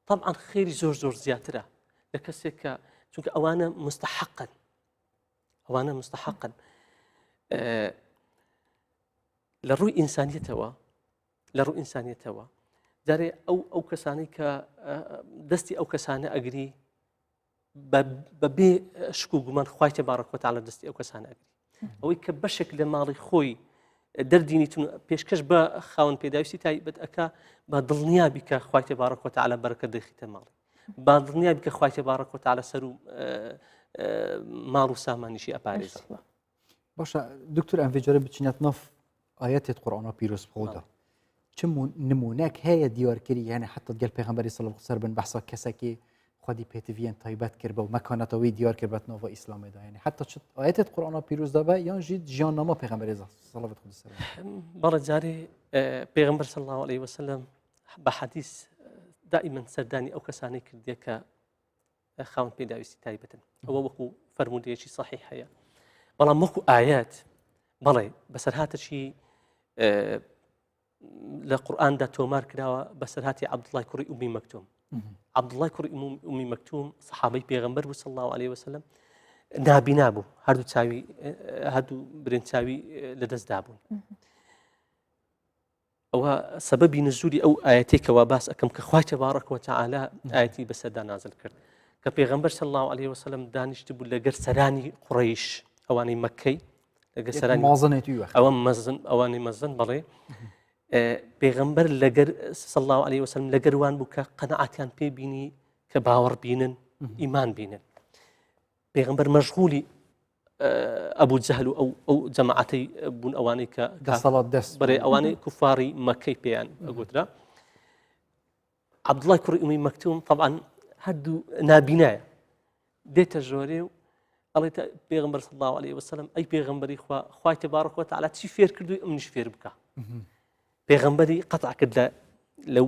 [SPEAKER 6] طبعا خێری زۆر زۆر زیاترە لە کەسێک کە چونکە ئەوانە مستحقن لە ڕووی ئینسانیەتەوە جارێ ئەو کەسانی کە دەستی ئەو کەسانە ئەگری بە بێ شک و گومان خوای تێبارەک و تەعالا دەستی ئەو کەسانە ئەگری ئەوەی کە بەشێک لە ماڵی خۆی دەردینیتون پێشکەش بە خاوەن پێداویستی تایبەت ئەکا بە دڵنیابی کە خوای تێبارەک و تەعالا بەرەکەت دەخیتە ماڵی با دڵنیابی کە خوای تێبارەک و تەعالا سەر و ماڵ و سامانیشی ئەپارێزە.
[SPEAKER 2] باشە دکتور ئەم جارە بچینەت ناف ئاەتێت قورئانە پیرۆز بخۆدا چ نمونەك هەیە دیارکردی یعنی حتی گەل پێغەمبەری صلی الله علیه و بن بەحسا کەسێکی خودی پێتیڤیان تایبەت کرد بە و مەکانەتەوەی دیار کرد بە ناوە ئیسلامێدا یعنی حتی چ ئاەتێت قورئانە پیرۆز دەبە یان ژی ژیاننامە پێغەمبەری صلوات خودی سەر
[SPEAKER 6] بەڵێ جارێ پێغەمبەر صلی الله علیه وسلم بە حەدیث دائما سەردانی ئەو کەسانەی کردیە کە خاوەن پێداویستی تایبەتن ئەوە وەکو فەرمودەیەکی صحیح هەیە بەڵام وەکو ئاەت بەڵێ بەسەرهاتەشی لە قورئاندا تۆمار کراوە بەسەرهاتی عەبدوڵای کوڕی ئومی مەکتوم عەبدوڵای کوڕی ئومی مەکتوم سەحابەی پێغەمبەر بوو صلی الله علیه وسلم نابینا بوو هەردوو برێن چاوی لەدەستدا بوون ئەوە سەبەبی نزولی ئەو ئاەتێکەوە باس ئەەکەم کە خوای تەبارەک و تەعالا ئاەتی بەسەردا نازل کرد کە پێغەمبەر صلی الله علیه وسلم دانیشت بوو لەگەر سەرانی قوڕەیش ئەوانەی مەککەی لەگەر سەرانی ئەوانەی مەزن بەڵێ پێغەمبەر لەگەر صلی الله علیه وسلم لەگەروان بوو کە قەنەعەتیان پێ بینی کە باوەڕ بینن ئیمان بینن پێغەمبەر مەشغولی ئەبوو جەهل و ئەو جەماعەتەی بوون ئەوانەی کە بەڕێ ئەوانەی کوفاری مەککەی پێیان ئەگوترا عەبدوڵای کوڕی ئومی مەکتوم طبعا هەردوو نابینایە دێتە ژۆرێ و ئەڵێتە پێغەمبەر صلی الله علیه وسلم ئەی پێغەمبەری خوای تەبارەک و تەعالا چی فێر کردووی ئەمنیش فێر بکە پێغەمبەری قەتع کرد لەو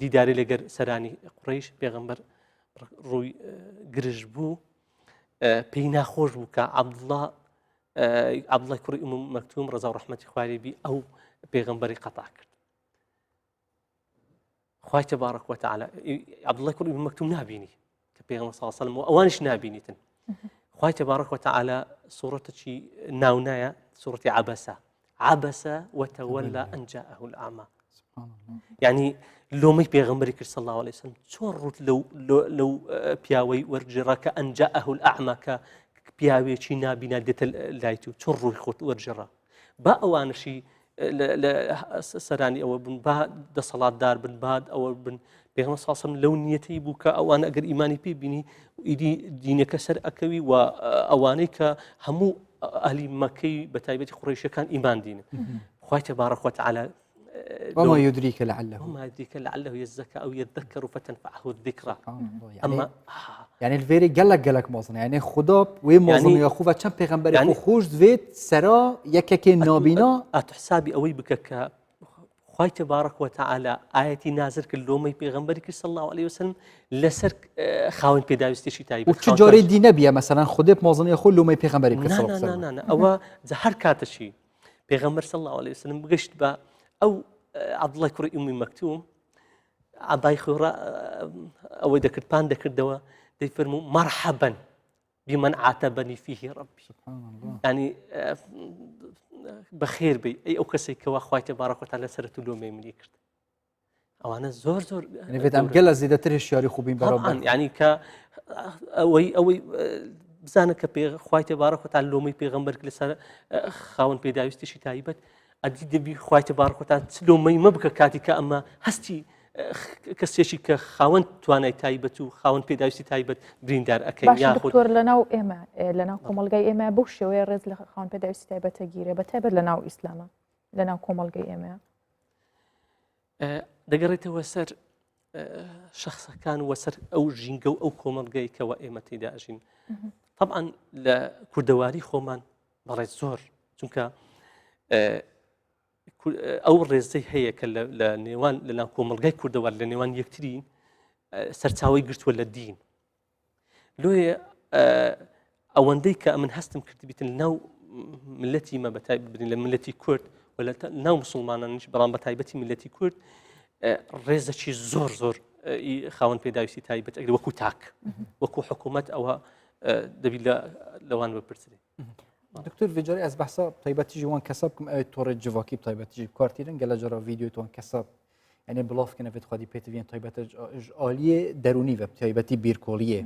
[SPEAKER 6] دیداری لەگەر سەرانی قوڕەیش پێغەمبەر ڕووی گرژ بوو پێی ناخۆش بوو کە عەبدوڵای کوڕی ئومی مەکتوم ڕەزا و ڕەحمەتی خوای لێ بی ئەو پێغەمبەری قەتع کرد خوای تەبارەک و تەعالا عەبدوڵای کوڕی ئومی مەکتوم نابینی کە پێغەمبەر صلی الله علیه وسلم و ئەوانیش نابینیتن خوای تەبارەک و تەعالا سوورەتێکی ناونایە سوورەتی عەبەسە وتەوەلە ئەن جاءه الأعمى يعني لۆمەی پێغەمبەری کرد صلی الله علیه وسلم چۆن ڕوت لەو پیاوەی وەرگێڕا کە ئەن جاءه الأعمى کە پیاوێکی نابینا دێتە لای تو چۆن ڕووی خۆت وەرگێڕا با ئەوانشی لە سەرانی ئەوە بن با دەسەڵاتدار بن بعد ئەوە بن پێغەمبەر صلی الله علیه وسلم لەو نیەتەی بوو کە ئەوانە ئەگەر ئیمانی پێ بینی ئیدی دینەکە سەر ئەکەوی و ئەوانەی کە هەموو ئەهلی مەککەی بە تایبەتی قوڕەیشەکان ئیمان دینن خوای تەبارەک و تەعالا
[SPEAKER 2] وما يدريك
[SPEAKER 6] لعله يزكى أو يذكر فتنفعه الذكرى أما
[SPEAKER 2] يعني الفيري قالك موزن يعني خدا وموزن يا خوفا كم پیغمبر يعني خوش دويت سرا يكك نابينا
[SPEAKER 6] أتحسابي أوي بك خوای تبارك وتعالى آياتي نازل كلومي پیغمبري صلى الله عليه وسلم لسر خاون پێداویستیشی تایبەت
[SPEAKER 2] وتجاري دين بيا مثلا خدا موزن يا خو لومي پیغمبري صلى الله عليه وسلم
[SPEAKER 6] نا أو زهر كاتشي پیغمبر صلى الله عليه وسلم بقشت با أو عەبدوڵای کوڕی ئومی مەکتوم عەبای خۆرا ئەوەی دەکرد پان دەکردەوە دەیفەرموو مەرحەبەن بمن عاتبني فيه ربي يعني بەخێر بێ ئەی ئەو کەسێک کەوا خوای تەبارەک و تەعالا سەرەت و لۆمەی منی کرد ئەوانە زۆر
[SPEAKER 2] نەوێت ئەم گەلە زیاتر هێشیاری خوبین بەڕێوەبەر
[SPEAKER 6] يعني کە ئەوەی بزانە کە خوای تەبارەک و تەعالا لۆمەی پێغەمبەر کرد لەسەر خاوەن پێداویستیشی تایبەت ئەدی دەبی خوای تەبارەک و تەعالا لۆمەی مەبکە کاتی کە ئەمە هەستی کەسێکی کە خاوەن توانای تایبەت و خاوەن پێداویستی تایبەت بریندار ئەەکەین
[SPEAKER 1] یاخود دکتۆر لەناو ئێمە لەناو کۆمەڵگای ئێمە بەو شێوەیە ڕێز لە خاوەن پێداویستی تایبەتە گیرێ بەتایبەت لەناو ئیسلامە لەناو کۆمەڵگای ئێمە
[SPEAKER 6] دەگەڕێتەوە سەر شخصەکان وەسەر ئەو ژینگە و ئەو کۆمەڵگەی کەوە ئێمە تێدا ئەژین طبعا لە کوردەواری خۆمان بەڕێز زۆر چونکە ئەو ڕێزەی هەیە کە لە نێوان لەناو کۆمەڵگای کوردەوار لە نێوان یەکترین سەرچاوی گرتووە لە دین لۆیە ئەوەندەی کە من هەستم کردی بیتن ناو ملەتی مە بەتای ببرین لە ملەتی کورد و لە ناو مسلمانانیش بەڵام بە تایبەتی ملەتی کورد ڕێزەکی زۆر زۆر خاوەن پێداویستی تایبەت ئەگەر وەکو تاک وەکو حکوومەت ئەوە دەبی لەوان بپرسێ.
[SPEAKER 2] دکتور ویجاری از بحثا تایبەتی جوان کەساب کم ئەوێت تۆڕێت جوواکی تایبەتی کارتیرن گەلە جارا ڤیدیۆتوان کەساب یعنی بڵاف کنەوێت خودی پێتوێن تایبەتە ئالیە دەرونی و تایبەتی بیرکۆلیە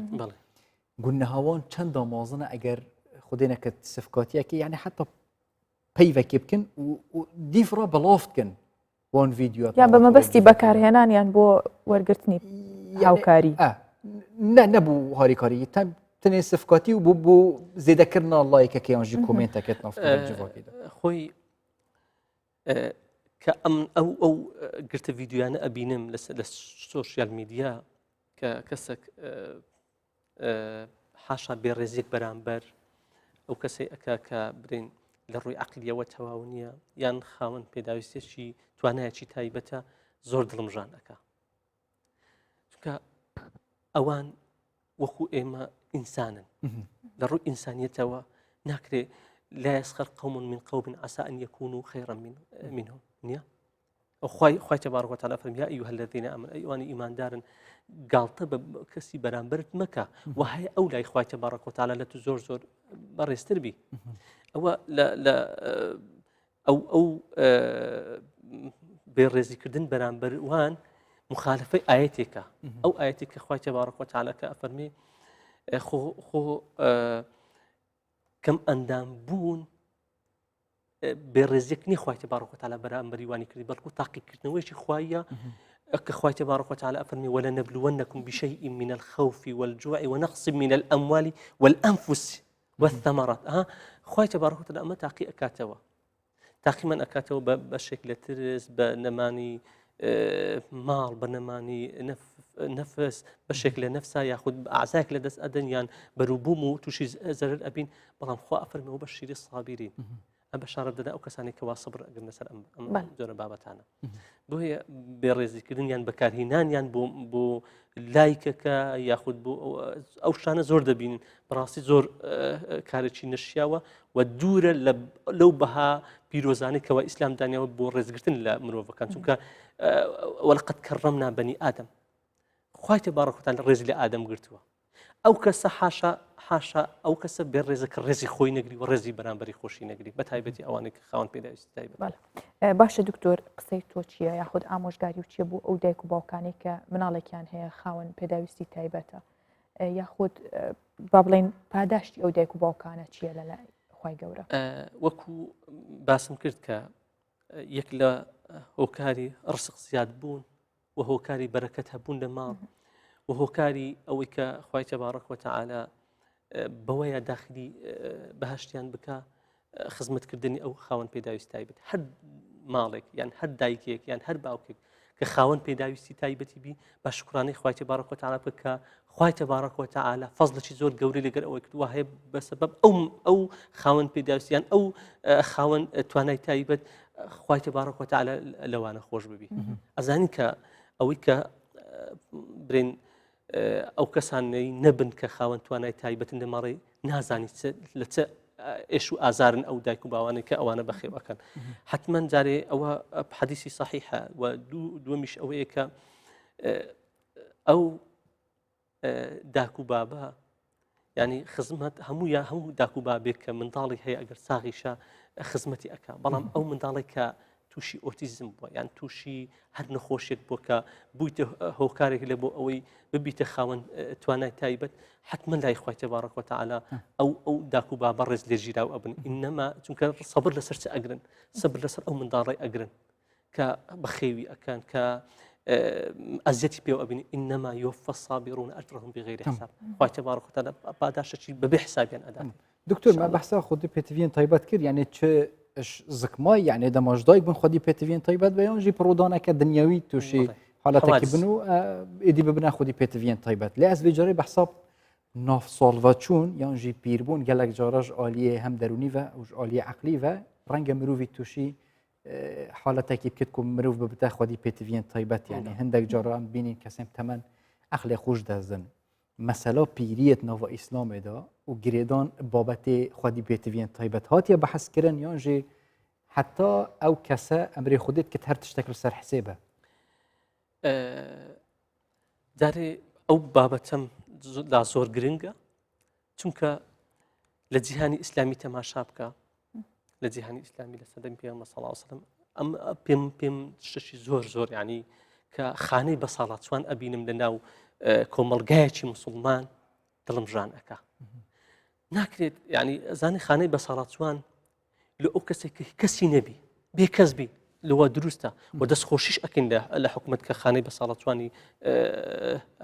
[SPEAKER 2] گونەهاوان چەند دامازنە ئەگەر خودێنەکەت سفکاتیەکە یعنی حتا پەیڤەکێ بکن و دیفڕا بەڵافتکن وان ڤیدیۆ
[SPEAKER 1] یان بە مەبەستی بەکارهێنانیان بۆ وەرگرتنی هاوکاری
[SPEAKER 2] نەبوو هاریکاری تنێ سفکاتی و بۆ زێدەکردنا لایکەکەیانژی کۆمنتەکەت ناوجوواکیدا
[SPEAKER 6] خۆی کە ئەو گرتە ڤیددیویانە ئەبینم لە سۆشیال میدیا کە کەسێک حاشا بێڕێزیەک بەرامبەر ئەو کەسەی ئەکا کە برین لە ڕووی عقلیەوە تەواو نییە یان خاوەن پێداویستێکی توانایەکی تایبەتە زۆر دڵمژان ئەکا چونکە ئەوان وەکو ئێمە ئینسانن لە ڕووی ئینسانیەتەوە ناکرێ لا يسخر قوم من قوم عسى أن يكونوا خيرا منهم نيا وخوي تبارك وتعالى فرمى يا أيها الذين آمنوا أيوان إيمان دارن قالت كسي برامبرت مكة وهي أولى خوي تبارك وتعالى لا تزور زور بريستر بي أو لا أو بالرزق كردن برامبر وان مخالفة آياتك أو آياتك خوي تبارك وتعالى كأفرمي خو كم أندام بون بێڕێزیەکنی خوای تبارك وتعالى بەرامبەری وانی کردی بەڵکو تاقیکردنەوەیکی خوایە کە خوای تبارك وتعالى أفرمي ولنبلونكم بشيء من الخوف والجوع ونقص من الأموال والأنفس والثمرات خوای تبارك وتعالى ئەمە تاقی ئەکاتەوە تاقی من ئەکاتەوە بەشێک لە ترس بە نەمانی ماڵ بە نەمانی نەفس بەشێک لە نەفسا یاخود ئازاک لە دەست ئەدەنیان بەروبووم و تووشی زەرر ئەبین بەڵام خوا ئەفەرمەوە بەشیری سابیرین ئەم بەشارە دەدا ئەو کەسانی کەوا سەبر ئەگرن لەسەر ئەم جۆرە بابەتانە بۆیە بێڕێزیکردنیان بەکارهێنانیان بۆ لایکەکە یاخود بۆ ئەو شانە زۆر دەبین بەڕاستی زۆر کارێکی نەشیاوە و دوورە لەو بەها پیرۆزانی کەەوە ئیسلام دانیەوە بۆ ڕێزگرتن لە مرۆڤەکان چونکە وەلقەد کەڕەمنا بەنی ئادەم خوای تبارك وتعالى ڕێزی لە ئادەم گرتووە ئەو کەسە حاشا ئەو کەسە بێ ڕێزەکە ڕێزی خۆی نەگری و ڕێزی بەرامبەری خۆشی نەگری بە تایبەتی ئەوانەی کە خاوەن پێداویستی تایبەت.
[SPEAKER 1] باشە دکتۆر قسەی تۆ چییە یاخود ئامۆژگاری و چیە بۆ ئەو دایک و باوکانی کە مناڵێکیان هەیە خاوەن پێداویستی تایبەتە یاخود با بڵێن پاداشتی ئەو دایک و باوکانە چییە لەلای خوای گەورە؟
[SPEAKER 6] وەکو باسم کرد کە یەک لە هۆکاری ڕسق زیاد بوون و هۆکاری بەرەکەت هەبوون لە ماڵ و هۆکاری ئەوەی کە خوای تبارك وتعالى بەوەیە داخلی بەهشتیان بکە خزمەتکردنی ئەو خاوەن پێداویستی تایبەت هەر ماڵێک یان هەر دایکێک یان هەر باوکێک کە خاوەن پێداویستی تایبەتی بی بە شکرانەی خوای تبارك وتعالى بکە خوای تبارك وتعالى فەزڵێکی زۆر گەورەی لەگەر ئەوەی کردووە هەیە بەسەبەب ئەو خاوەن پێداویستیان ئەو خاوەن توانای تایبەت خوای تبارك وتعالى لەوانە خۆش ببی ئەزانی کە ئەوەی کە برین ئەو کەسانەی نەبن کە خاوەن توانای تایبەتن لە ماڕی نازانی لە چه ئێش و ئازارن ئەو دایک و باوانەی کە ئەوانە بەخێوەکەن حتمما جارێ ئەوە حەدیثی صحیحە و دووەمیش ئەوەیە کە ئەو داک و بابە ینی خزمەت هەموو داک و بابێک کە منداڵی هەیە ئەگەر ساغیشە خزمەتی ئەکا بەڵام ئەو منداڵێک کە تووشی ئۆتیزم بووە یان تووشی هەر نەخۆشیێک بووە کە بوویتە هۆکارێک لە بۆ ئەوەی ببیتە خاوەن توانای تایبەت حتمما لای خوای تبارك وتعالى ئەو داک و بابە ڕێز لێ ژیراو ئەبن ئینەما چونکە سەبر لەسەر چ ئەگرن سەبر لەسەر ئەو منداڵی ئەگرن کە بەخێوی ئەکەن کە ئەزیەتی پێوە ئەبین ئینەما یوفە الصابرون ئەجرهم بغیری حساب خوای تبارك وتعالى پاداشتێکی بەبێ حسابیان ئەدات.
[SPEAKER 2] دکتۆر ما بەحسا خودی پێتوێن تایبەت کرد یعنی چ زکمای یعنی دەمەژدایک بن خودی پێتوێن تایبەت بەیانژی پرۆدانەکە دنیاوی تووشی حالەتێکی بن و ئیدی ببنە خودی پێتوێن تایبەت لێ ئەس بێجارێ بەحساب ناف ساڵڤە چوون یانژی پیربوون گەلک جارەژ ئالیە هەم دەرونی و ئەوژ ئالیە عەقلی و ڕەنگە مرۆڤی تووشی حالەتێکی بکرد و مرۆڤ ببتە خودی پێتوێن تایبەت یعنی هەندێک جارە ئەم بینین کەسێم تەمەن عەقلێ خۆش دەزن مثلا پیریت نو اسلام دا و گریدان بابت خودی بیتوین تایبت هاتیا بحث کردن یا جی حتی او کسا امری خودت که هر تشتکل سر حسابه
[SPEAKER 6] داري أو بابتم لا زور جرينجا چونکە لە جیهانی ئیسلامی تەماشا بکە لە جیهانی ئیسلامی لە سەدەمی پێغەمبەر صلی الله علیه وسلم ئەم پێم شتێکی زۆر یعنی کە خانەی بەساڵاتچوان ئەبینم لە ناو کۆمەڵگایەکی موسڵمان دڵم ژان ئەکا ناکرێت یعنی ئەزانی خانەی بەساڵاتچوان لە ئەو کەسی نەبی بێ کەس بی لەوە دروستە و دەستخۆشیش ئەکەین لە حکومەت کە خانەی بەساڵاتچوانی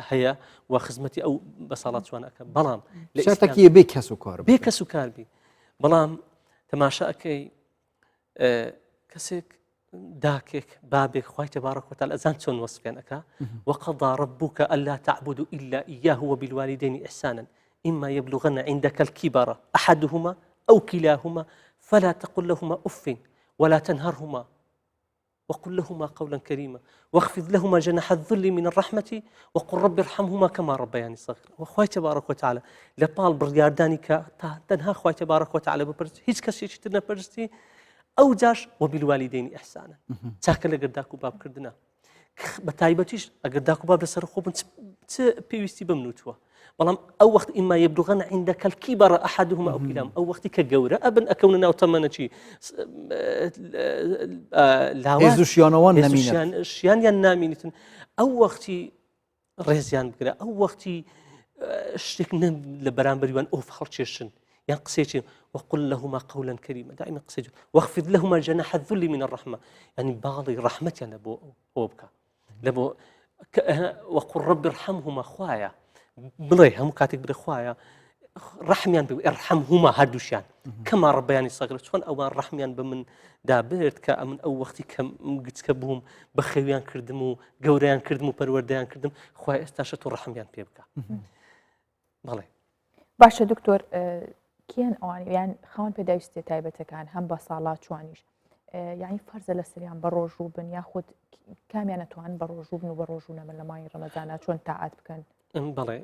[SPEAKER 6] هەیە و خزمەتی ئەو بەساڵاتچوان ئەکە بەڵام
[SPEAKER 2] شتێکی بێ کەس و کار
[SPEAKER 6] بێ کەس و کاربی بەڵام تەماشا ئەەکەی کەسێک داکێک بابێک خوای تبارك وتعالى ئەزان چۆن وەسفیان ئەکا وقضى ربك ألا تعبدوا إلا إياه وبالوالدين إحسانا إما يبلغن عندك الكبر أحدهما أو كلاهما فلا تقل لهما أف ولا تنهرهما وقل لهما قولا كريما واخفض لهما جناح الذل من الرحمة وقل رب ارحمهما كما ربياني صغيرا وخواي تبارك وتعالى لبال بريارداني تنها خواي تبارك وتعالى ببرز هيج كسي ترنا برزتي أو جاش وبالوالدين إحسانا تاكل أقرداكو باب كردنا بتايبتيش أقرداكو باب لسر خوبن بيوستي بمنوتوا بەڵام ئەو وەخت ئیما یەبلوغەنە عندەکە الکیبەر ئەحەدهما ئەو کلاهما ئەو وەختی کە گەورە ئەبن ئەکەونە ناو تەمەنەچی ژیانیان نامینێتن ئەو وەختی ڕێزیان بگرە ئەو وەختی شتێک لە بەرامبەریوان ئۆف هەڵکێشن یان قسێکی وقل لهما قولا كريما دائما قسێ واخفض لهما جناح الذل من الرحمة يعني باڵی ڕەحمەتیان لە بۆ ئەو بکە لە بۆ وقل رب ارحمهما خوایە بڵێ هەموو کاتێک بڵێ خوایە ڕەحمیان بێ ئەرحەمهما هەردووشیان کەما ڕەبەیانی سەغرە چۆن ئەوان ڕەحمیان بە من دابرد کە ئەمن ئەو وەختی کە گچکە بووم بە خەویان کردم و گەورەیان کردم و پەروەردەیان کردم خوای ئێستاشە تۆ ڕەحمیان پێ بکە بەڵێ
[SPEAKER 1] باشە دکتۆر کێن ئەوانی یان خاوەن پێداویستێ تایبەتەکان هەم بە ساڵات چوانیش یعنی فەرزە لە سریان بە ڕۆژوو بن یاخود کامیان نەتوان بە ڕۆژوو بن و بە ڕۆژوو نەبن لە مای ڕەمەزانە چۆن تاعات بکەن
[SPEAKER 6] بەڵێ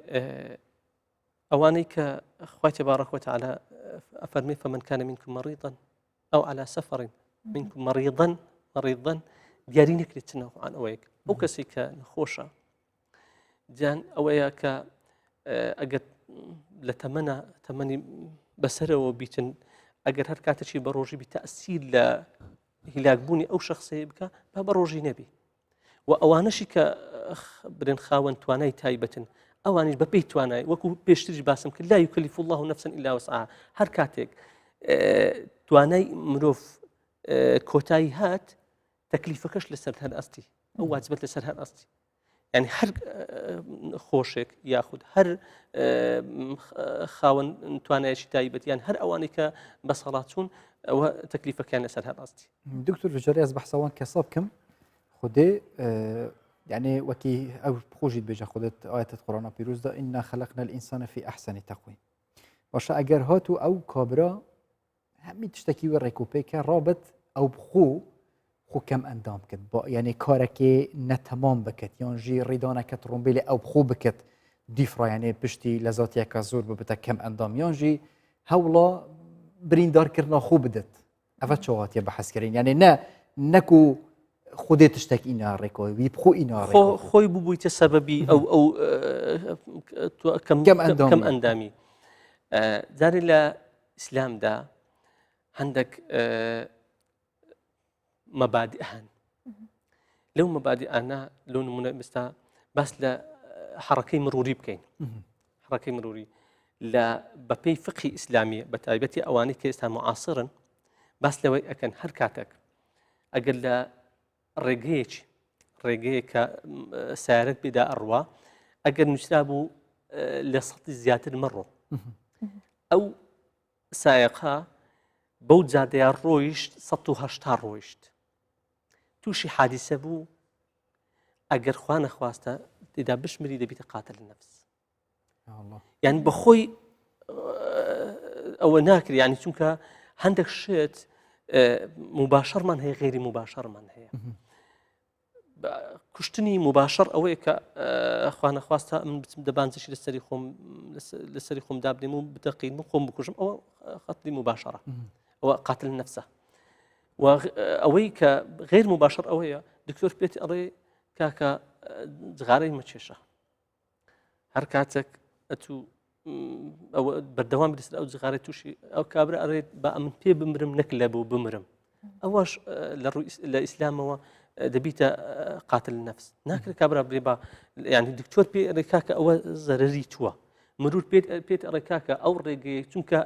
[SPEAKER 6] ئەوانەی کە خوای تبارك وتعالى أفرمي فمن كان منكم مريضا أو على سفر منكم مريضا دیاری نەکرێتنەوە عن ئەوەیەک ئەو کەسی کە نەخۆشە جان ئەوەیە کە ئەگەر لە تەمەنی بەسەرەوە بیتن ئەگەر هەر کاتێکی بە ڕۆژی بی تەئسیر لە هیلاکبوونی ئەو شەخصەیە بکە بە ڕۆژی نەبی و ئەوانەشی کە برن خاوەن توانای تایبەتن ئەوانیش بە پێی توانای وەکو پێشتریش باسم کرد لا یکەلیف الله نفسا إلا وسعها هەر کاتێک توانای مرۆڤ کۆتایی هات تەکلیفەکەش لەسەر هەر ئەستی ئەو واجبەت لەسەر هەر ئەستی يعني هەر خۆشێک یاخود هەر خاوەن توانایەکی تایبەت یان هەر ئەوانەی کە بە سەڵات چوون ئەوە تەکلیفەکەیان لەسەر هەر ئەستی
[SPEAKER 2] دکتۆر ژەرێ ئەس بەحسەوان کەسە بکەم خودێ يعني وكي أو بخوجي بيجا خدت آية القرآن بيروز ده إنا خلقنا الإنسان في أحسن تقويم وشا أجر هاتو أو كابرا همي تشتكي وريكوبي كرابط أو بخو كم أندام كت يعني كاركي نتمام بكت يعني ريدانا كت رومبيلي أو بخو بكت ديفرا يعني بشتي لذاتي كزور ببتا كم أندام يعني هولا بريندار كرنا خو بدت أفت شوات يا بحث كرين يعني نكو خودت تشتكي إنا ريكو ويبخو إنا ريكو
[SPEAKER 6] خوي بويت سببي أو كم أندامي داري لا إسلام دا عندك مبادئهن لو مبادئنا لون مناسبة بس لا حركة مروري بكين حركة مروري لا ببي فقه إسلامي بتعبتي أواني كإسلام معاصرا بس لو أكن حركاتك أقل ڕێگەیەکە سارت بێدا ئەڕوا ئەگەر نووسرا بوو لە سەڵی زیاتر مەڕۆ ئەو سایقا بەو جادەیە ڕۆیشت 180 ڕۆیشت تووشی حادیسە بوو ئەگەر خوا نەخواستە تێدا بشمری دەبیتە قاتل نەفس یعنی بەخۆی ئەوە ناکرێت یعنی چونکە هەندێک شت مباشرمان هەیە غێری مباشرمان هەیە کوشتنی مباشر ئەوەیە کە خوانەخواستە من بچم دەبانجێکی لەسەری خۆم دابنێم و بدەقین و خۆم بکوژم ئەوە خەتری مباشرە ئەوە قاتل نەفسە ئەوەی کە غیر مباشر ئەوەیە دکتۆر پێێتی ئەڵێ کاکە جغارەی مەچێشە هەر کاتێک ئەتوو ئەوە بەردەوام بدەست ئەو جغارەی تووشی ئەو کابرا ئەڕێت بە ئەمن پێ بمرم نەک لە بۆ بمرم ئەوەش لە ئیسلامەوە دەبیتە قاتل نەفس ناکرێت کابرا بێ بە یعنی دکتۆر پێ ڕێکاکە ئەوە زەرری تووە مرور پێت ڕێکاکە ئەو ڕێگەیە چونکە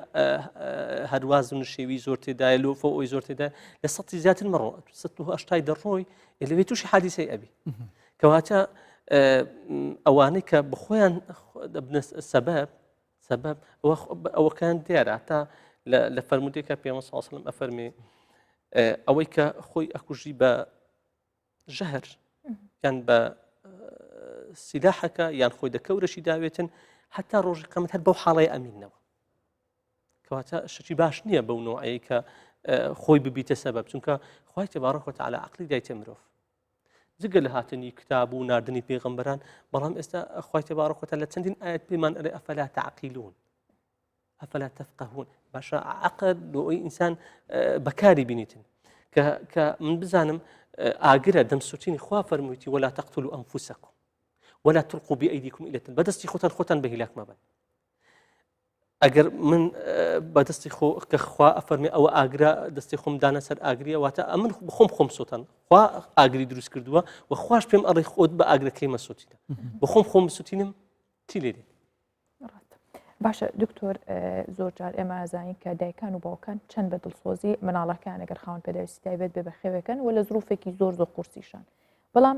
[SPEAKER 6] هەروازن و شێوی زۆر تێدایە لۆفە ئەوی زۆر تێدای لە سەتی زیاتر مەڕۆ 180 دەڕۆی لەوێ تووشی حادیسەی ئەبی کەواتە ئەوانەی کە بخۆیان دەبنە سەبەب ئەوەکان دیارە تا لە فەرمودێکە پێغەمبەر صلی الله علیه و سلم ئەفەرمێ ئەوەی کە خۆی ئەکوژی بە ژەهر یان بە سیلاحەکە یان خۆی دەکەورەشی داوێتن حتا ڕۆژی قیامەت هەر بەو حاڵەیە ئەمینەوە کەواتە شتی باش نییە بەو نوعەیە کە خۆی ببیتە سەبەب چونکە خوای تبارەک و تعالی عەقلی دایتە مرۆڤ جگە لە هاتنی کتاب و ناردنی پێغەمبەران بەڵام ئێستا خوای تبارەک و تعالی لە چەندین ئاەت پێمان ئەڵێ ئەفەلا تعقیلون ئەفەلا تەفقەهون باشە عەقل بۆ ئەوەی ئینسان بەکاری بینیتن کە من بزانم ئاگرە دەمسووتینی خوا فەرموویەتی وەلا تەقتولوا ئەنفوسەکم ولا تلقوا بأيديكم إلى التهلكة بدستي خوتان بهلاك ما بن ئەگەر من بەدەستی کە خوا ئەفەرمێ ئەوە ئاگرا دەستی خۆم دانە سەر ئاگریە واتە ئەمن بخۆم سووتان خوا ئاگری دروست کردووە و خوش پێم ئەڕێ خۆت بە ئاگرەکەی مەسووتینە بخۆم بسووتینم تی لێ دێت
[SPEAKER 1] باشە دکتۆر زۆر جار ئێمە ئازانین کە دایکان و باوکان چەند بە دڵسۆزی مناڵەکان ئەگەر خاوەن پێداویستی تایبەت بێ بەخێوەکەن و لە زروفێکی زۆر قورسیشان بەڵام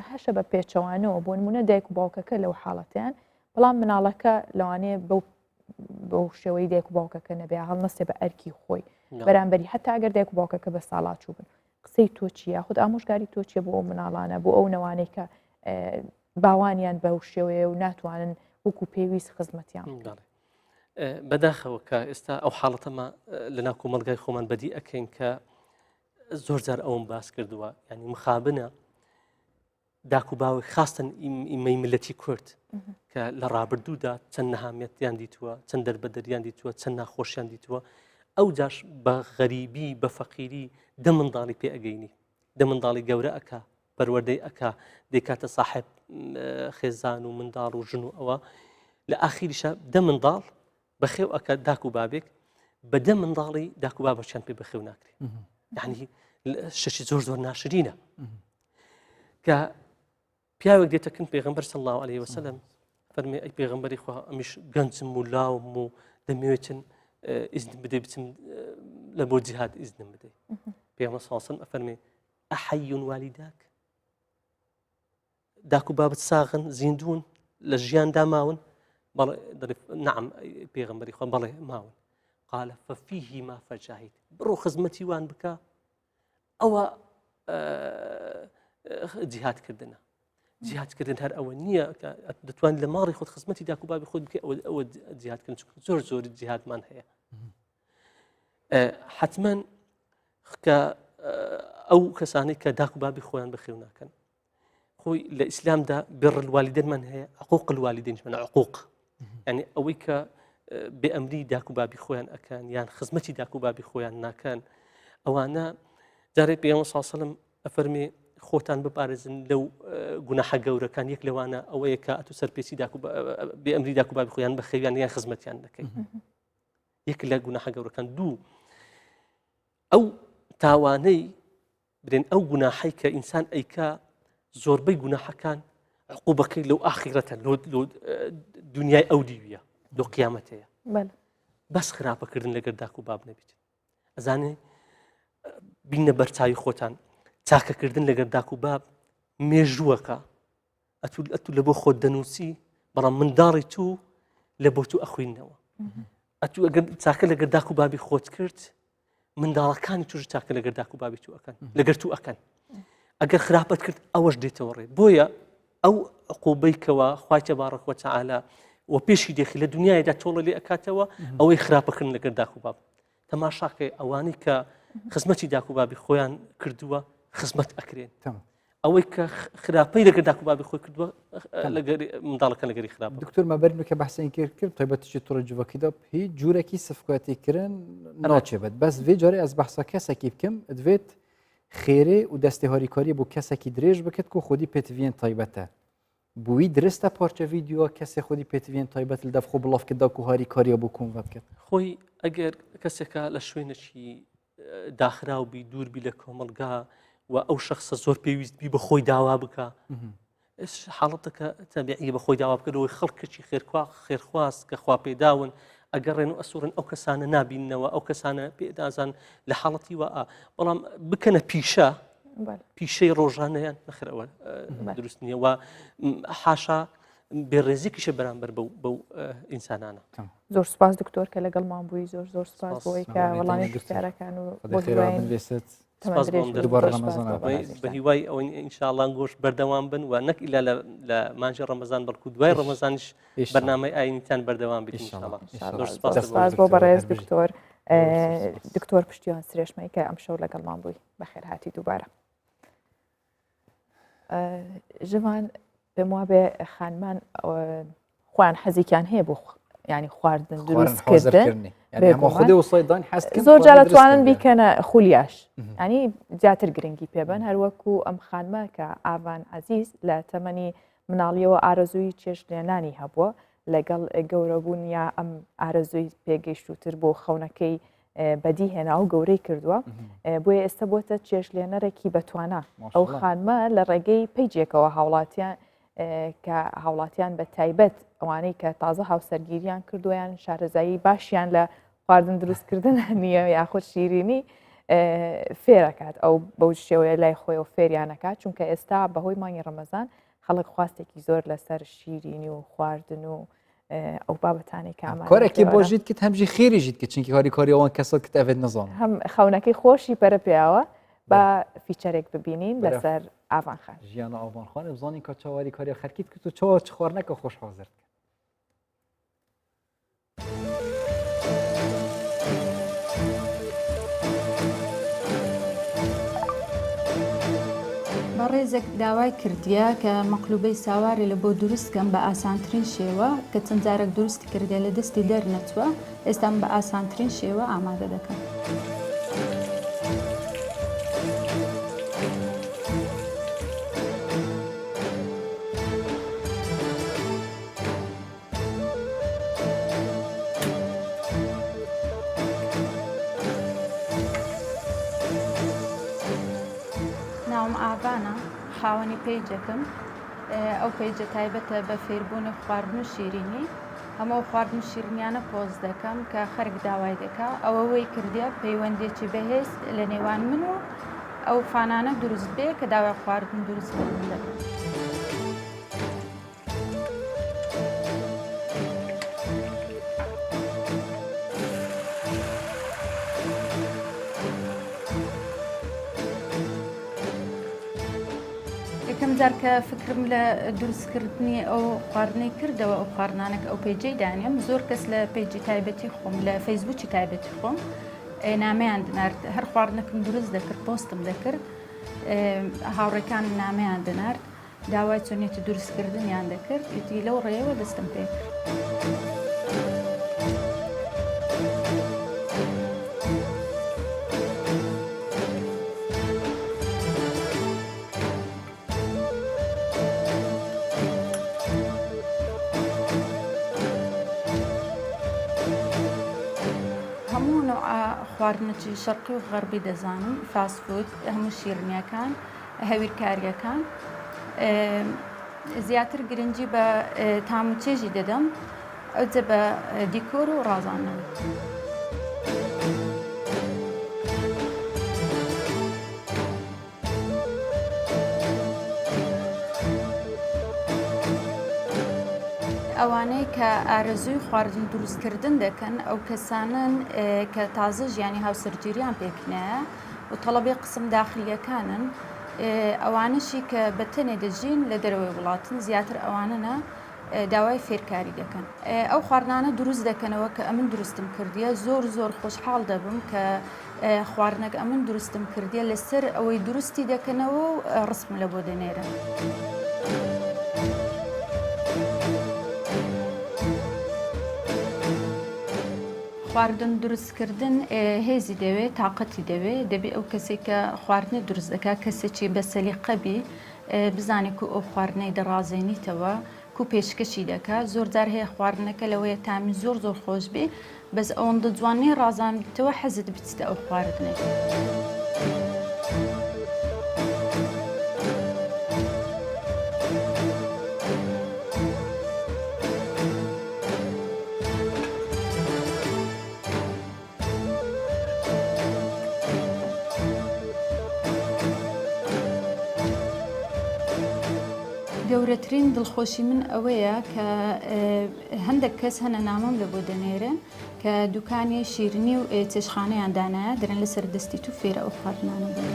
[SPEAKER 1] هەشە بە پێچەوانەوە بۆ نمونە دایک و باوکەکە لەو حاڵەتیان بەڵام مناڵەکە لەوانەیە بەو شێوەی دایک و باوکەکە نەبێ هەڵ نەستێ بە ئەرکی خۆی بەرامبەری هەتا ئەگەر دایک و باوکەکە بە ساڵات چوو بن قسەی تۆ چیە خود ئامۆژگاری تۆ چیە بۆ ئەو مناڵانە بۆ ئەو نەوانەی کە باوانیان بەو شێوەیە و ناتوانن وەکو پێویست خزمەتیان
[SPEAKER 6] بەداخەوە کە ئێستا ئەو حاڵەتەمە لەناو کۆمەلگای خۆمان بەدی ئەکەین کە زۆر جار ئەوم باس کردووە ینی مخابنە داک و باوی خاستن ئیمەی ملەتی کورد کە لە ڕابردوودا چەند نەهامیەتیان دیتووە چەند دەربەدەریان دیتووە چەند ناخۆشیان دیتووە ئەو جاش بە غەریبی بە فەقیری دە منداڵی پێ ئەگەینی دە منداڵی گەورە ئەکا پەروەردەی ئەکا دەیکاتە ساحب خێزان و منداڵ و ژن و ئەوە لە ئاخیریشە دە منداڵ بەخێو ئەکە داک و بابێک بە دە منداڵی داک و بابەچیان پێ بەخێو ناکرێت یعنی شەشی زۆر ناشرینە کە پیاوێک دێتەکەن پێغەمبەر صلی الله علیه وسلم فەرمێ ئەی پێغەمبەری خوا ئەمیش گەنجم و لاوم و دەمەوێتن ئیزن بدەی بچم لە بۆ جیهاد ئیزنم بدەی پێغەمبەر صلی الله علیه وسلم ئەفەرمێ ئەحەی والیداک داک و بابت ساغن زیندون لە ژیاندا ماون نعم پێغەمبەری خوا بەڵێ ماون قال ففيهما فجاهد بڕۆ خزمەتی وان بکە ئەوە جیهادکردنە جیهادکردن هەر ئەوە نییە دەتوان لە ماڵی خۆت خزمەتی داک و بابی خۆت بکە ئەوە جیهادکردن زۆر جیهادمان هەیە حتمما کە ئەو کەسانەی کە داک و بابی خۆیان بەخێو ناکەن خۆی لە ئیسلامدا بڕ الوالدینمان هەیە عقوق الوالدینمان عقوق یعنی ئەوەی کە بێئەمری داک و بابی خۆیان ئەکەن یان خزمەتی داک و بابی خۆیان ناکەن ئەوانە جارێک پێغەمبەر صلی الله علیه وسلم ئەفەرمێ خۆتان بپارێزن لەو گوناحە گەورەکان یەک لەوانە ئەوەیە کە ئەتو سەرپێچی بێئەمری داک و بابی خۆیان بەخێویان یان خزمەتیان دەکەین یەک لە گوناحە گەورەکان دوو ئەو تاوانەی برێن ئەو گوناحەی کە ئینسان ئەیکا زۆربەی گوناحەکان عقوبەکەی لەو ئاخیرەتە لۆ دنیای ئەو دیویە لۆ قیامەتەیە بەس خراپەکردن لەگەر داک و باب نەبیت ئەزانێ بینە بەرچاوی خۆتان چاکەکردن لەگەر داک و باب مێژووەکە ئەتوو لە بۆ خۆت دەنووسی بەڵام منداڵی تو لە بۆ تو ئەخوێنەوە ئەتوو ئەگەر چاکە لەگەر داک و بابی خۆت کرد منداڵەکانی توش چاکە لەگەر داک و بابی تو ئەکەن لەگەر تو ئەکەن ئەگەر خراپەت کرد ئەوەش دێتەوە ڕێ بۆیە ئەو عقوبەی کەوە خوای تبارەک و تەعالی و پێشی دێخی لە دنیایدا تۆڵە لێ ئەکاتەوە ئەوەی خراپەکردن لەگەر داک و باب تەماشاکەی ئەوانەی کە خزمەتی داک و بابی خۆیان کردووە خزمەت ئەکرێن ئەوەی کە خراپەی لەگەرداکو بابی خۆی کردووە منداڵەکە لەگەری خراپ
[SPEAKER 2] دکتۆر مەبەرن کە بەحسین کرد تایبەتیی توڕە جووەکیدا هیچ جوورێکی سفکاتیکردن ناچێبێت بەس vê carê ez behsa kesekî bikim divêt xêrê û destê harîkariyê bû kesekî dirêj bikit ku xwedî pêtiviyên taybet e bû wî dirist e parça vîdyoa kesê xwedî pêtiviyên taybet li dev xwe bilav kida ku harîkariya bû kom vebket
[SPEAKER 6] خۆی ئەگەر کەسێکە لە شوێنێکی داخراوبی دووربی لە کۆمەلگا و ئەو شخصە زۆر پێویستبی بە خۆی داوا بکە حاڵەتەکە تەبیعی بە خۆی داوا بکەەوەی خەڵکێکی خێرخواست کە خوا پێداون ئەگەڕێن و ئەسوورن ئەو کەسانە نابینەوە ئەو کەسانە پێدازان لە حاڵەتی وە بەڵام بکەنە پیشەی ڕۆژانەیان نەخرەوە دروست نییە و حاشا بێڕێزیکیشە بەرامبەر بەو ئینسانانە.
[SPEAKER 1] زۆر سپاس دکتۆر کە لەگەڵمان بووی زۆر سپاس بۆی کە وەڵامی پرسیارەکان و
[SPEAKER 6] بە هیوای ئەوەی ئینشاءڵڵان گۆشت بەردەوام بن و نەک ئیلا لە مانجی ڕەمەزان بەڵکو دوای ڕەمەزانیش بەرنامەی ئاینیتان بەردەوام بێت
[SPEAKER 1] سپاس بۆ بەڕێز دکتۆر پشتیوان سرێشمەی کە ئەم شەو لەگەڵمان بووی بەخێر هاتی دووبارە. ژەوان پێم وا بێ خانمان خوان حەزیکیان هەیە بۆ ینی خواردن دروستکردن زۆر جا دەتوانن بیکەنە خولیاش ینی زیاتر گرنگی پێبن هەروەکو ئەم خانمە کە ئاوان عەزیز لە تەمەنی مناڵیەوە ئارەزووی چێشتێنانی هەبووە لەگەڵ گەورەبوون یا ئەم ئارەزووی پێگەیشتوتر بۆ خەونەکەی بەدی هێنا و گەورەی کردووە بۆیە ئێستا بۆتە چێشلێنەرێکی بەتوانە ئەو خانمە لە ڕێگەی پەیجێکەوە هاوڵاتیان کە هاوڵاتیان بە تایبەت ئەوانەی کە تازە هاوسەرگیریان کردویان شارەزایی باشیان لە خواردن دروستکردن نییە یاخود شیرینی فێرەکات ئەو بەو شێوەیە لای خۆی و فێریانەکات چونکە ئێستا بەهۆی مانگی ڕەمەزان خەڵک خواستێکی زۆر لەسەر شیرینی و خواردن و ئەو بابەتانی
[SPEAKER 2] کارێکی بۆ ژیت کرد هەمژی خێری ژیت کە چونکی هاریکاری ئەوان کەسە کە ئەوێت نەزان
[SPEAKER 1] هەم خەونەکەی خۆشی پەرە پێیاوە بە فیچەرێک ببینین لەسەر ئاوانخان
[SPEAKER 2] ژیانە ئاوانخان بزانین کە چاواری کاری خەرکیت کرد و چاوە چ خواردنەکە خۆش حاضر کرد.
[SPEAKER 9] بەڕێزێک داوای کردیە کە مەقلوبەی ساواری لە بۆ دروستکەم بە ئاسانترین شێوە کە چەند جارێک دروستی کردێ لە دەستی دەرنەچوە ئێستام بە ئاسانترین شێوە ئامادە دەکەم. ناوم ئاوانە خاوەنی پەیجەکەم ئەو پەیجە تایبەتە بە فێربوونی خواردن و شیرینی هەموو خواردن و شیرینیانە پۆز دەکەم کە خەرک داوای دەکا ئەوە وەی کردیا پەیوەندێکی بەهێز لە نێوان من و ئەو فانانە دروست بێ کە داوای خواردن دروستکردن دەکەم. یەکەم جار کە فکرم لە دروستکردنی ئەو خواردنەی کردەوە ئەو خواردنانێک ئەو پەیجەی دانیم زۆر کەس لە پەیجی تایبەتی خۆم لە فەیسبووکی تایبەتی خۆم نامەیان دنارد هەر خواردنەکەم دروست دەکرد پۆستم دەکرد هاوڕێکانم نامەیان دەنارد داوای چۆنیەتی دروستکردنیان دەکرد ئیتی لەو ڕێەوە دەستم پێ کرد. خواردنەی شەرقی و غەربی دەزانم فاسفود هەموو شیرینیەکان هەویرکاریەکان زیاتر گرنگی بە تام و چێژی دەدەم ئەوجە بە دیکۆر و ڕازانە. ئەوانەی کە ئارەزووی خواردن دروستکردن دەکەن ئەو کەسانن کە تازە ژیانی هاوسەرگیریان پێکنایە و تەڵەبی قسم داخلیەکانن ئەوانشی کە بەتەنێ دەژین لە دەرەوەی وڵاتن زیاتر ئەوانە داوای فێرکاری دەکەن ئەو خواردنانە دروست دەکەنەوە کە ئەمن دروستم کردیە زۆر خۆشحاڵ دەبم کە خواردنەکە ئەمن دروستم کردیە لەسەر ئەوەی دروستی دەکەنەوە و ڕسم لە بۆ دەنێرن. خواردن دروستکردن هێزی دەوێت تااقەتی دەوێت دەبێت ئەو کەسێک کە خواردنە دروست دەکات کەسێکی بە سەلیقەبی بزانێت و ئەو خواردنەی دەڕازێنیتەوە و پێشکەشی دەکات زۆر جار هەیە خواردنەکە لەوەیە تامی زۆر خۆش بێ بەس ئەوەندە جوانەی ڕازانیتەوە حەزت بچتە ئەو خواردنەی. گەورەترین دڵخۆشی من ئەوەیە کە هەندێک کەس هەنە نامەم لە بۆ دەنێرن کە دوکانی شیرنی و چێشخانەیان دانایە دەرن لەسەر دەستی تو فێرە ئەو خواردنانە بن.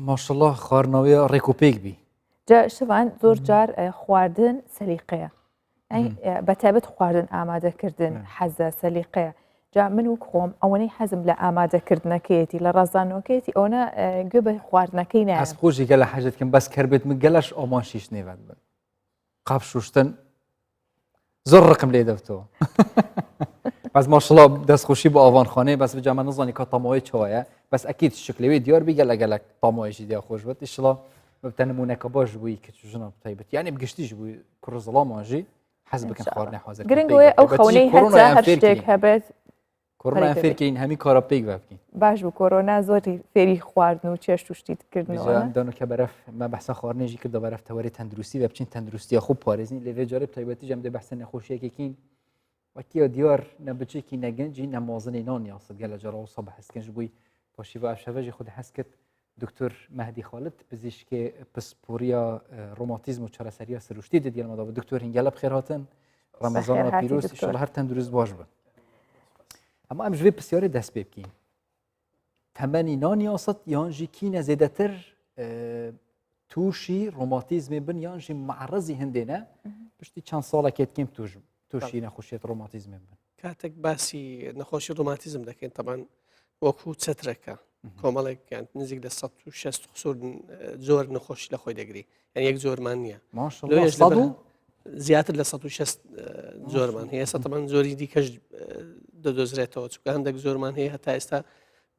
[SPEAKER 2] ماشەڵڵا خواردنەوەی ڕێکوپێک بی.
[SPEAKER 1] جا شەوان زۆر جار خواردن سەلیقەیە بەتایبەت خواردن ئامادەکردن حەزە سەلیقەیە. جا من و خۆم ئەوەی حەزم لە ئامادەکردنەکەیەتی لە ڕازانەوەکەیەتی ئەوە گوێ بە خواردنەکەی نایە.
[SPEAKER 2] ئەس خۆشی گەلە حەجەتکەم بەس کەربێت من گەلەش ئۆماشیش نێوات بن. قاپ شوشتن زۆر ڕقم لێ دەفتەوە. بەس ماشەڵڵا دەستخۆشی بە ئاوانخانەیە بەس بجا من نزانی کە تەماوەی چۆیە بەس ئەکید شکلەوەی دیار بی گەلە تەماوەیشی دیا خۆش بێت ئیشڵا بتە نمونەکە باش بووی کە ژنە تایبەت یعنی بگشتیش بووی کوڕ زەڵامانژی حەز بکەن خواردنی حاضر
[SPEAKER 1] گرنگەوەی ئەو خەونەی هەتا هەر شتێک هەبێت
[SPEAKER 2] کۆڕۆنا فێرکەین هەمی کارە پێک بکەین.
[SPEAKER 1] باش بوو کۆرۆنا زۆری فێری خواردن و چێشت و شتیتکردنەوە
[SPEAKER 2] دانو کە بەرەف مە بەحسە خواردنێژی کردە بەرەف تەوەری تەندروستی بە بچین تەندروستیە خوب پارێزین لەوێ جارب تایبەتی جەم دێ بەحسە نەخۆشیەکێکین وەکیە دیار نەبچێکی نەگەنجی نەمازنی نانی یاسد گەلە جارا و سەبە هەستکەنج بووی پاشی بە ئەشەڤەژی خود هەست کرد دکتۆر مەهدی خالد پزیشکی پسپۆریا ڕۆماتیزم و چارەسەریە سروشتی دەدیێنمەدا بە دکتۆر هینگەلە بخێر هاتن ڕەمەزان پیرۆز ئینشاڵڵا هەر تەندروست باش بن. ئەمە ئەم ژێ پرسیارێ دەست پێ بکەین. تەمەنی نانی یاسد یانژی کینە زێدەتر تووشی ڕۆماتیزمی بن یانژی معرەزی هەندێنە پشتی چەند ساڵێکێتکەم تووشی نەخۆشیێت ڕۆماتیزمی بن.
[SPEAKER 10] کاتێک باسی نەخۆشی ڕۆماتیزم دەکەین تەمان وەکو چەترەکە کۆمەڵێک نزیک لە 160 خسوور زۆر نەخۆشی لە خۆی دەگری یان یەک زۆرمان نییە زیاتر لە 160 زۆرمان هەیە سەتەمان زۆری دیکەش دەدۆزرێتەوە چونکە هەندێک زۆرمان هەیە هەتا ئێستا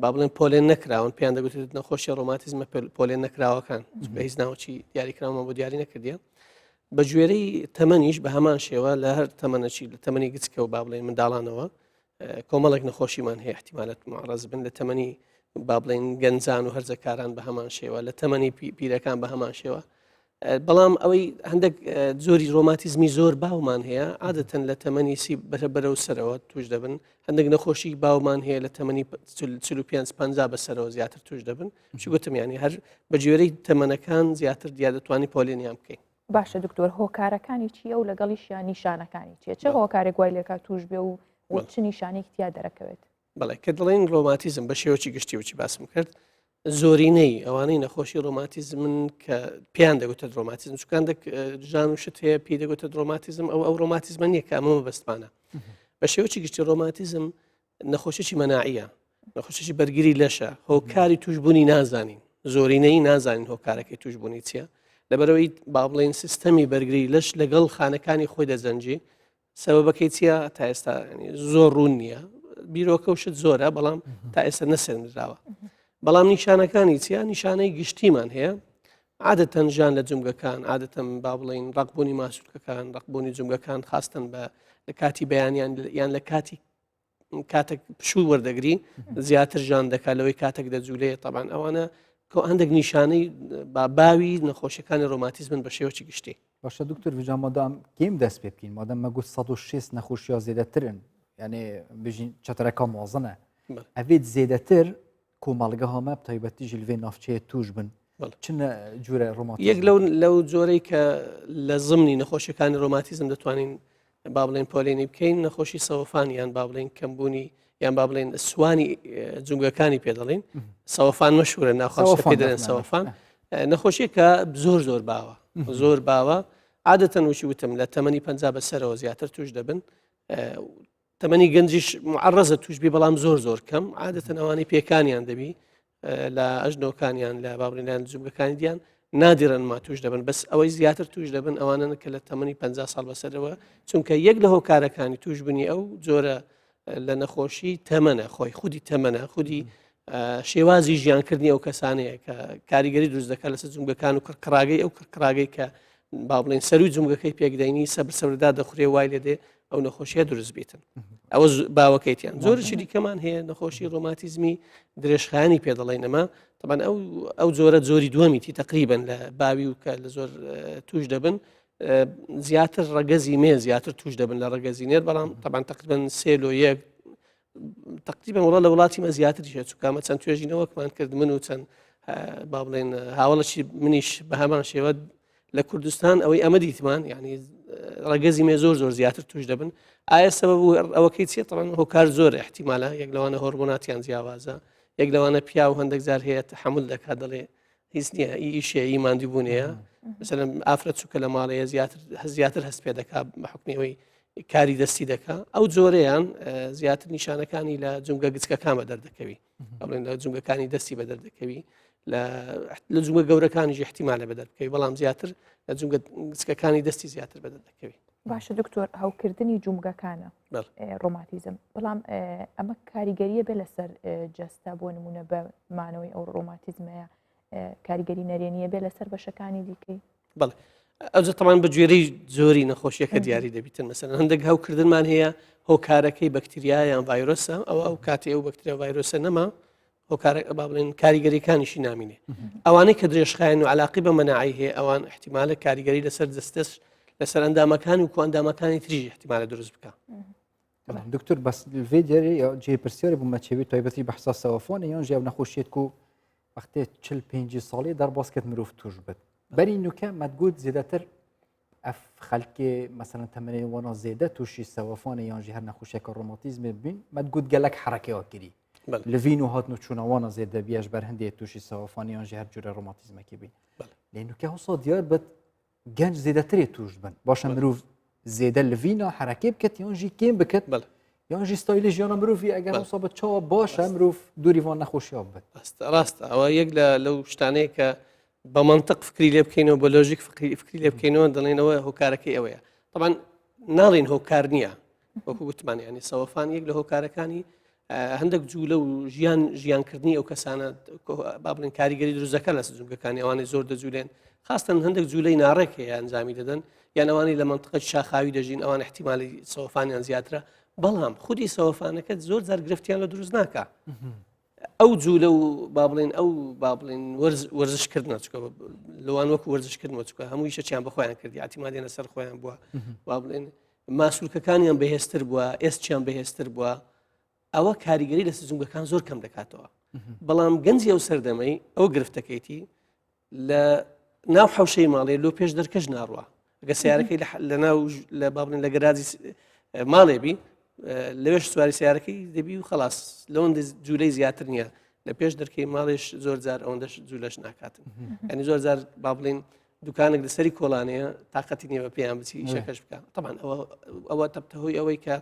[SPEAKER 10] با بڵێن پۆلێن نەکراون پێیان دەگوتێت نەخۆشی ڕۆماتیزمە پۆلێن نەکراوەکان چونکە هیچ ناوچی دیاریکراومان بۆ دیاری نەکردیە. بە گوێرەی تەمەنیش بە هەمان شێوە لە هەر تەمەنەچی لە تەمەنی گچکە و با بڵێن منداڵانەوە کۆمەڵێک نەخۆشیمان هەیە احتیمالەت معرەز بن لە تەمەنی با بڵێن گەنجان و هەرزەکاران بە هەمان شێوە لە تەمەنی پیرەکان بە هەمان شێوە. بەڵام ئەوەی هەندێک زۆری ڕۆماتیزمی زۆر باومان هەیە عادەتەن لە تەمەنی سی بەرەو سەرەوە توش دەبن هەندێک نەخۆشی باومان هەیە لە تەمەنی 45 بەسەرەوە زیاتر توش دەبن چی گوتم ینی هەر بە گوێرەی تەمەنەکان زیاتر دیار دەتوانی پۆلێنیان بکەین.
[SPEAKER 1] باشە دکتۆر هۆکارەکانی چییە و لەگەڵیشیان نیشانەکانی چیە چه هۆکارێک وای لێکا توش بێ و چ نیشانێک تیا دەرەکەوێت؟
[SPEAKER 10] بەڵێ کە دڵێن ڕۆماتیزم بە شێوەی گشتی وچی باسم کرد زۆرینەی ئەوانەی نەخۆشی ڕۆماتیزمن کە پێیان دەگوتە ڕۆماتیزم چکان ژان و شت هەیە پێی دەگوتە ڕۆماتیزم ئەو ئەو ڕۆماتیزمە نییە کە ئەمەمە بەستمانە بە شێوەی گشتی ڕۆماتیزم نەخۆشیی مەناعیە نەخۆشی بەرگری لەشە هۆکاری توشببوونی نازانین زۆرینەی نازانین هۆکارەکەی توشببوونی چییە لەبەرەوەی با بڵێن سیستەمی بەرگری لەش لەگەڵ خانەکانی خۆی دەزەنجی سەبەبەکەی چییە تا ئێستا زۆر ڕوون نییە بیرۆکە و شت زۆرە بەڵام تا ئێستا نەسێنراوە. بەڵام نیشانەکانی چیە نیشانەی گشتیمان هەیە عادەتەن ژان لە جومگەکان عادەتەن با بڵێن ڕقبوونی ماسوولکەکان ڕقبوونی جومگەکان خاستن بە لە کاتی بەیانیان یان لە کاتی کاتێک پشوو وەردەگری زیاتر ژان دەکات لەوەی کاتێک دەجوولێت تەبان ئەوانە هەندێک نیشانەی باوی نەخۆشیەکانی ڕۆماتیزمن بە شێوەی گشتی.
[SPEAKER 2] باشە دکتۆر ویجا مادام گیم دەست پێ بکەین مادەم مەگوت 160 نەخۆشیە زێدەترن یعنی بژین چترەکە مازنە
[SPEAKER 10] بەڵێ.
[SPEAKER 2] ئەبێت زێدەتر کۆمەڵگە هەمە بتایبەتی ژلوێ نافچەیە توش بن
[SPEAKER 10] بەڵێ.
[SPEAKER 2] چنە جوورە ڕۆماتیزم
[SPEAKER 10] یەک لەو جۆرەی کە لە زمنی نەخۆشیەکانی ڕۆماتیزم دەتوانین با بڵێن پۆلێنی بکەین نەخۆشی سەوەفان یان با بڵێن کەمبوونی یان با بڵێن سوانی جونگەکانی پێ دەڵێن سەوەفان مەشهورە ناخۆش پێ دەڵێن سەوەفان نەخۆشیێکە زۆر باوە زۆر باوە عادەتەن وشی وتم لە تەمەنی 50 بەسەرەوە زیاتر توش دەبن تەمەنی گەنجیش معڕەزە توش بی بەڵام زۆر کەم عادەتەن ئەوانەی پێکانیان دەبی لە ئەژنۆکانیان لە بابڕێنیان جوگەکانی دیان نادیرن ما توش دەبن بەس ئەوەی زیاتر توش دەبن ئەوانن کە لە تەمەنی 50 ساڵ بەسەرەوە چونکە یەک لە هۆکارەکانی توش بنی ئەو جۆرە لە نەخۆشی تەمەنە خۆی خودی تەمەنە خودی شێوازی ژیانکردنی ئەو کەسانەیە کە کاریگەری دروست دەکات لەسەر جونگەکان و کڕکڕاگەی ئەو کڕکڕاگەی کە با بڵێن سەروی جونگەکەی پێکدەینی سەبردا دەخورێ وای لێ دێ ئەو نەخۆشیە دروست بیتن ئەوە باوەکەیتیان زۆرشی دیکەمان هەیە نەخۆشی ڕۆماتیزمی درێژخانی پێ دەڵێنەمە طبعا ئەو جۆرە زۆری دووەمیتی تقریبن لە باوی و کە لە زۆر توش دەبن زیاتر ڕەگەزی مێ زیاتر توش دەبن لە ڕەگەزی نێر بەڵام طبعا تقریبا سێلۆ یەک تقریبا وڵا لە وڵاتیمە زیاتریشە چکامە چەند توێژینەوەکمان کرد من و چەند با بڵێن هاوڵەشی منیش بە هەمان شێوە لە کوردستان ئەوەی ئەمە دیتمان یعنی ڕەگەزی مێ زۆر زیاتر توش دەبن ئایا سەبەب ئەوەکەی چێت طبعا هۆکار زۆر احتیمالە یەک لەوانە هۆرمۆناتیان جیاوازە یەک لەوانە پیا و هەندێک جار هەیە تحمل دەکات دەڵێ هیچ نییە ئیشی ماندوو بوونەیە مثلەن ئافرەت چووکە لە ماڵەیە زیاتر هەست پێ دەکات بە حکمەوەی کاری دەستی دەکات ئەو جۆرەیان زیاتر نیشانەکانی لە جونگە گچکەکان بە دەردەکەوی ئەڵێن لە جونگەکانی دەستی بە دەردەکەوی لە جونگە گەورەکانیش احتیمالە بە دەردەکەوی بەڵام زیاتر لە جونگە گچکەکانی دەستی زیاتر بە دەردەکەوی
[SPEAKER 1] باشە دکتۆر هەوکردنی جومگەکانە ڕۆماتیزم بەڵام ئەمە کاریگەریە بێ لەسەر جەستا بۆ نمونە بە مانەوەی ئەو ڕۆماتیزمەیە کاریگەری نەرێنیە بێ لەسەر بەشەکانی دیکەی
[SPEAKER 10] بەڵێ ئەوجە تەمان بە گوێرەی زۆری نەخۆشیەکە دیاری دەبیتن مەسەن هەندێک هەوکردنمان هەیە هۆکارەکەی بەکتریا یان ڤایرۆسە ئەو کاتی ئەو بەکتریا ڤایرۆسە نەما هۆکار با بڵێن کاریگەریەکانیشی نامینێ ئەوانەی کە درێژخایەن و علاقی بە مەناعی هەیە ئەوان احتیمالە کاریگەری لەسەر دەستەش لەسەر ئەندامەکان و ئەندامەکانی تریژ احتیمالە دروست بکە
[SPEAKER 2] دکتور بەس vê derê jêpirsiyarê bû me çêwî taybetî bi hisa sewafanê yan jî ev nexweşiyet ku wextê çil pêncî salê derbasket mirov tuj bit berî nûke me got zêdetir ev xelkê mesela temenê wana zêde tûşî sewafanê yan jî her nexweşiyeka romatîzmê bîn me got gelek herekeya kirî li vîn û hatn û çûna wana zêde bîye ji ber hindê tûşî sewafanê yan jî her cure romatîzmekê bîn lê nûke wisa diyar bit genç zêdetirê tuj bin başa mirov zêde li vîna herekê bikit yan jî kêm bikit yan jî stayîlê jiyana mirovî eger wisa bi çawa baş e mirov dûrî van nexweşiya bibin
[SPEAKER 10] ڕاستە ئەوە یەک لەو شتانەیە کە بە منطق فکری لێ بکەینەوە بە لۆژیک فکری لێ بکەینەوە دەڵێنەوە هۆکارەکەی ئەوەیە طبعا ناڵێن هۆکار نییە وەکو گوتمان ینی سەوەفان یەک لە هۆکارەکانی هەندێک جوولە و ژیانکردنی ئەو کەسانە با بڵێن کاریگەری دروستەکە لە جونگەکانی ئەوانەی زۆر دەجوولێن خاستن هەندێک جوولەی ناڕێک هەیە ئەنجامی دەدەن یان ئەوانەی لە منطقە شاخاوی دەژین ئەوان احتیمالی سەوەفانیان زیاترە بەڵام خودی سەوەفانەکەت زۆر جار گرفتیان لە دروست ناکە ئەو جوولە و با بڵێن ئەو با بڵێن وەرزشکردنە چکە لەوان وەکو وەرزشکردنەوە چکە هەمووی شەچیان بەخۆیان کردی ئاتیمادێنە سەر خۆیان بووە با بڵێن ماسوولکەکانیان بەهێزتر بووە ئێستیان بەهێزتر بووە ئەوە کاریگەری لە سزونگەکان زۆر کەم دەکاتەوە بەڵام گەنجی ئەو سەردەمەی ئەو گرفتەکەیتی لە ناو حەوشەی ماڵێ لۆ پێش دەرکەش ناڕوە ئەگە سیارەکەی لە ناو لە با بڵێن لە گەراجی ماڵێبی لەوێش سواری سیارەکەی دەبی و خلاص لەوەندە جوولەی زیاتر نییە لە پێش دەرکەی ماڵێش زۆر جار ئەوەندەش جوولەش ناکاتن ئەنی زۆر جار با بڵێن دوکانێک لەسەری کۆڵانەیە تااقەتی نییە بە پێیان بچی شەکەش بکە طبعا ئەوە تەبتە هۆی ئەوەی کە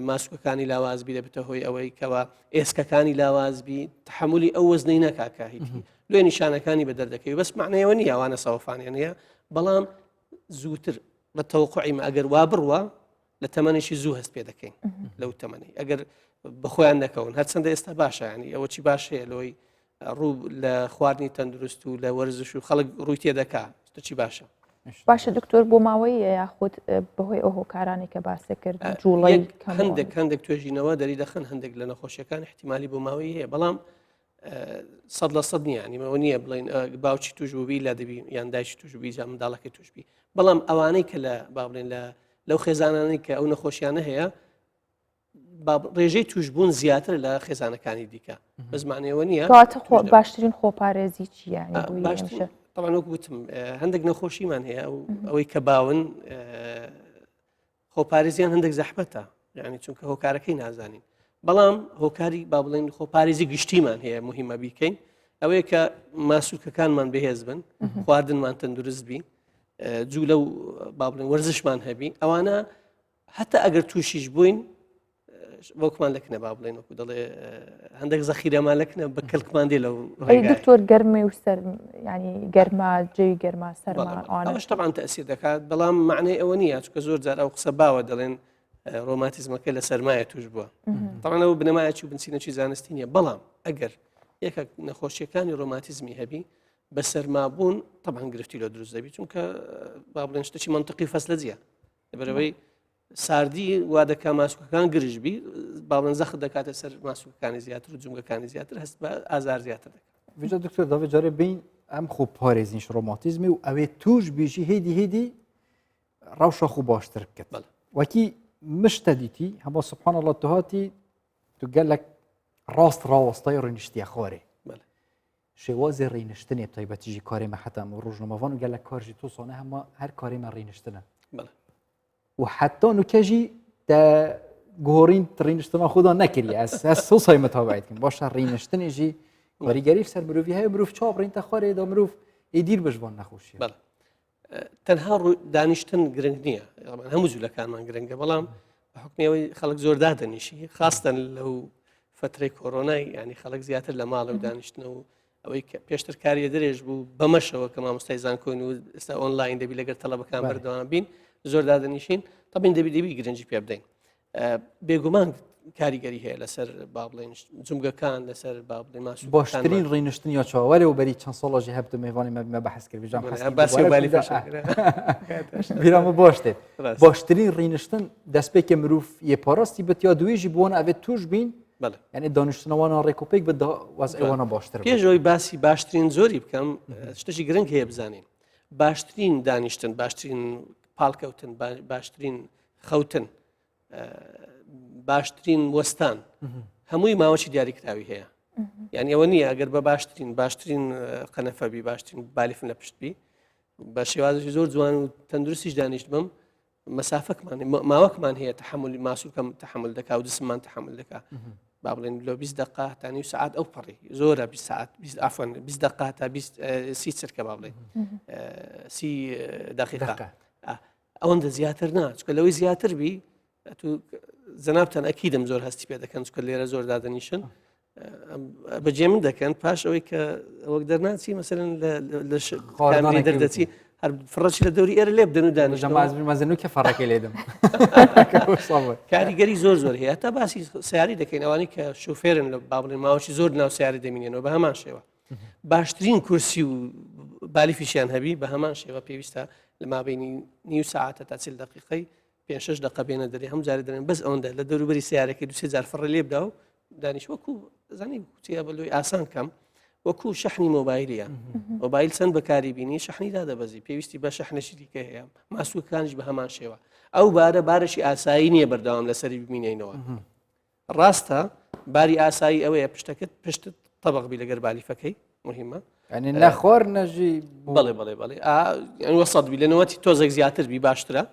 [SPEAKER 10] ماسوەکانی لاوازبی دەبێتە هۆی ئەوەی کەەوە ئێسکەکانی لاوازبی تحملی ئەو وەزنەی نەکاکە هیچی لێ نیشانەکانی بە دەردەکەی بەس معنەیەوە نیە ئەوانە سەوەفانیان هەیە بەڵام زووتر بە تەوقعیم ئەگەر وا بڕوە لە تەمەنێکی زوو هەست پێ دەکەین لەو تەمەنی ئەگەر بەخۆیان دەکەون هەرچەندە ئێستا باشە ینی ئەوە چی باش هەیە لەوەی ڕوو لە خواردنی تەندروست و لە وەرزش و خەڵک ڕووی تێدەکا چی باشە
[SPEAKER 1] باشە دکتۆر بۆ ماوەی یاخود بەهۆی ئەو هۆکارانی کە باسە کرد جوڵی
[SPEAKER 10] هەندێک توێژینەوە دەری دەخن هەندێک لە نەخۆشیەکان احتیمالی بۆ ماوەی هەیە بەڵام 100% نییە ینیمەوە نییە بڵین باوکی توژبووبی لا دەبی یان دایکی توژبووی جا منداڵەکەی توشبی بەڵام ئەوانەی کە لە با بڵێن لەو خێزانانی کە ئەو نەخۆشیانە هەیە ڕێژەی توشبوون زیاتر لە خێزانەکانی دیکە بە زمانەوە نییە
[SPEAKER 1] کەواتە باشترین خۆپارێزی چییە
[SPEAKER 10] طبعا وەک گوتم هەندێک نەخۆشیمان هەیە ئەوەی کە باون خۆپارێزیان هەندێک زەحمەتە یعنی چونکە هۆکارەکەی نازانین بەڵام هۆکاری با بڵێن خۆپارێزی گشتیمان هەیە مهمە بیکەین ئەوەیە کە ماسوولکەکانمان بەهێز بن خواردنمان تەندروست بی جوو لەو با بڵێن وەرزشمان هەبی ئەوانە هەتا ئەگەر تووشیش بووین وەکمان لەکنە با بڵێن وەکو دەڵێ هەندێک زەخیرەمان لەکنە بە کەلکمان دێ لەو
[SPEAKER 1] دکتۆر گەرمی و سەر ینی گەرما جێوی گەرما سەرمان
[SPEAKER 10] ئەوەش تەبان تەسیر دەکات بەڵام معنەی ئەوە نییە چکە زۆر جار ئەو قسە باوە دەڵێن ڕۆماتیزمەکە لە سەرمایە توش بووە تەڵانەوە بنەمایەکی و بنچینەکی زانستی نیە بەڵام ئەگەر یەکە نەخۆشیەکانی ڕۆماتیزمی هەبی بە سەرمابوون تەبان گرفتی لە دروست دەبی چونکە با بڵێن شتێکی منطقی فەسلە جیە لەبەرەوەی ساردی وا دەکا ماسوولەکان گرژبی باڵێن زەخت دەکاتە سەر ماسوولەکانی زیاتر و جونگەکانی زیاتر هەست بە ئازار زیاتر دەکات
[SPEAKER 2] ویجا دکتۆر داوێ جارێ بین ئەم خۆپارێزیش ڕۆماتیزمی و ئەوێ توش بیژی هێدی ڕەوشە خو باشتر بکرد وەکی مشتە دیتی هەمە سبحان الله تو هاتی تو gelek ڕاست ڕاوەستای ڕێنیشتیە خوارێ شێوازی ڕێنیشتنێ تایبەتیژی کارێمە حتا ڕۆژنەمەوان و gelek کارژی تۆ سۆنە هەمە هەر کارێمە ڕێنیشتنە و حتا نوکەژی دە گۆڕین ڕێنیشتنە خۆدا نەکردی ئەس سۆ سای متابعیتکن باشە ڕێنیشتنێژی وەریگەریف سەر مرۆڤی هەیە مرۆڤ چاو ڕێنتە خوارێدا مرۆڤ ئیدیر بژبان نەخۆشیە
[SPEAKER 10] تەنها دانیشتن گرنگ نییە هەموو جوولەکانمان گرنگە بەڵام بە حکمەوەی خەڵک زۆر دادەنیشی خاستن لەو فترەی کۆرۆنای ینی خەڵک زیاتر لە ماڵە و دانیشتنە و ئەوەی پێشتر کاریە درێژ بوو بەمەشەوە کە مامۆستای زانکۆین و ئێستا ئۆنلاین دەبی لەگەر تەڵەبەکان بەردەوام بین زۆر دادەنیشین تەبین دەبی گرنگی پێ بدەین بێگومان کاریگەری هەیە لەسەر با بڵێن جومگەکان لەسەر با بڵێن ماسوول
[SPEAKER 2] باشترین ڕێنیشتن یا چاوەرە و بەری چەند ساڵەژی هەبتە میێوانی مە بەحەس کرد بژام بیرامە باشتێ باشترین ڕێنیشتن دەستپێکە مرۆڤ یێپاراستی بێت یا دوێژی بوونە ئەوێت توش بین یعنی دانیشتنەوەوانە ڕێکۆپێک بە واز ئەوانە باشتر
[SPEAKER 10] پێشەوەی باسی باشترین زۆری بکەم شتێکی گرنگ هەیە بزانین باشترین دانیشتن باشترین پاڵکەوتن باشترین خەوتن باشترین وەستان هەمووی ماوەی دیاریکراوی هەیە یعنی ئەوە نییە ئەگەر بە باشترین قەنەفەبی باشترین بالیفن لە پشتبی بە شێوازی زۆر جوان و تەندروستیش دانیشت بم مەسافەکمان ماوەکمان هەیە تحملی ماسوولکەم تحمل دەکا و جسممان تحمل دەکا با بڵێن لە 20 دقه تا نیم ساعت ئەو پەڕی زۆرە 20 ساعت 20 دقه تا 30 چرکە با بڵێن 30 دقیقه ئەوەندە زیاتر نا چکە لەوەی زیاتر بی تو زەنابتان ئەکیدم زۆر هەستی پێ دەکەن چکە لێرە زۆر دادەنیشن بەجێ من دەکەن پاش ئەوەی کە وەک دەرناچی مەسەرەن لە کامری دەردەچی هەر فڕەچی لە دەوری ئێرە لێ بدەن و
[SPEAKER 2] دانیشتمەزنو کە فەڕەکەی لێدەم
[SPEAKER 10] کاریگەری زۆر هەیە تا باسی سیاری دەکەین ئەوانی کە شوفێرن لە با بڵێن ماوەی زۆر ناو سیاری دەمینێنەوە بە هەمان شێوە باشترین کورسی و بالیفیشیان هەبی بە هەمان شێوە پێویستە لە مابینی نیو ساعتە تا 40 دقیقەی 5-6 دقه بێنە دەری هەم جارێ دەرێن بەس ئەوەندە لە دەوروبەری سیارەکەی دوسێ جار فڕە لێ بدا و دانیش وەکو زانی کوچیا بەلوی ئاسان کەم وەکو شەحنی مۆبایلیە مۆبایل چەند بەکاری بینی شەحنی دادەبەزی پێویستی بە شەحنەشی دیکە هەیە ماسوولەکانیش بە هەمان شێوە ئەو بارەشی ئاسایی نییە بەردەوام لەسەری ببینینەوە ڕاستە باری ئاسایی ئەوەیە پشتەکەت پشتت تەبەقبی لەگەر بالیفەکەی مهمە
[SPEAKER 2] ینی نەخوار نەژی
[SPEAKER 10] بەڵێ وەسەد بی لەنەوەتی تۆزێک زیاتر بی باشترە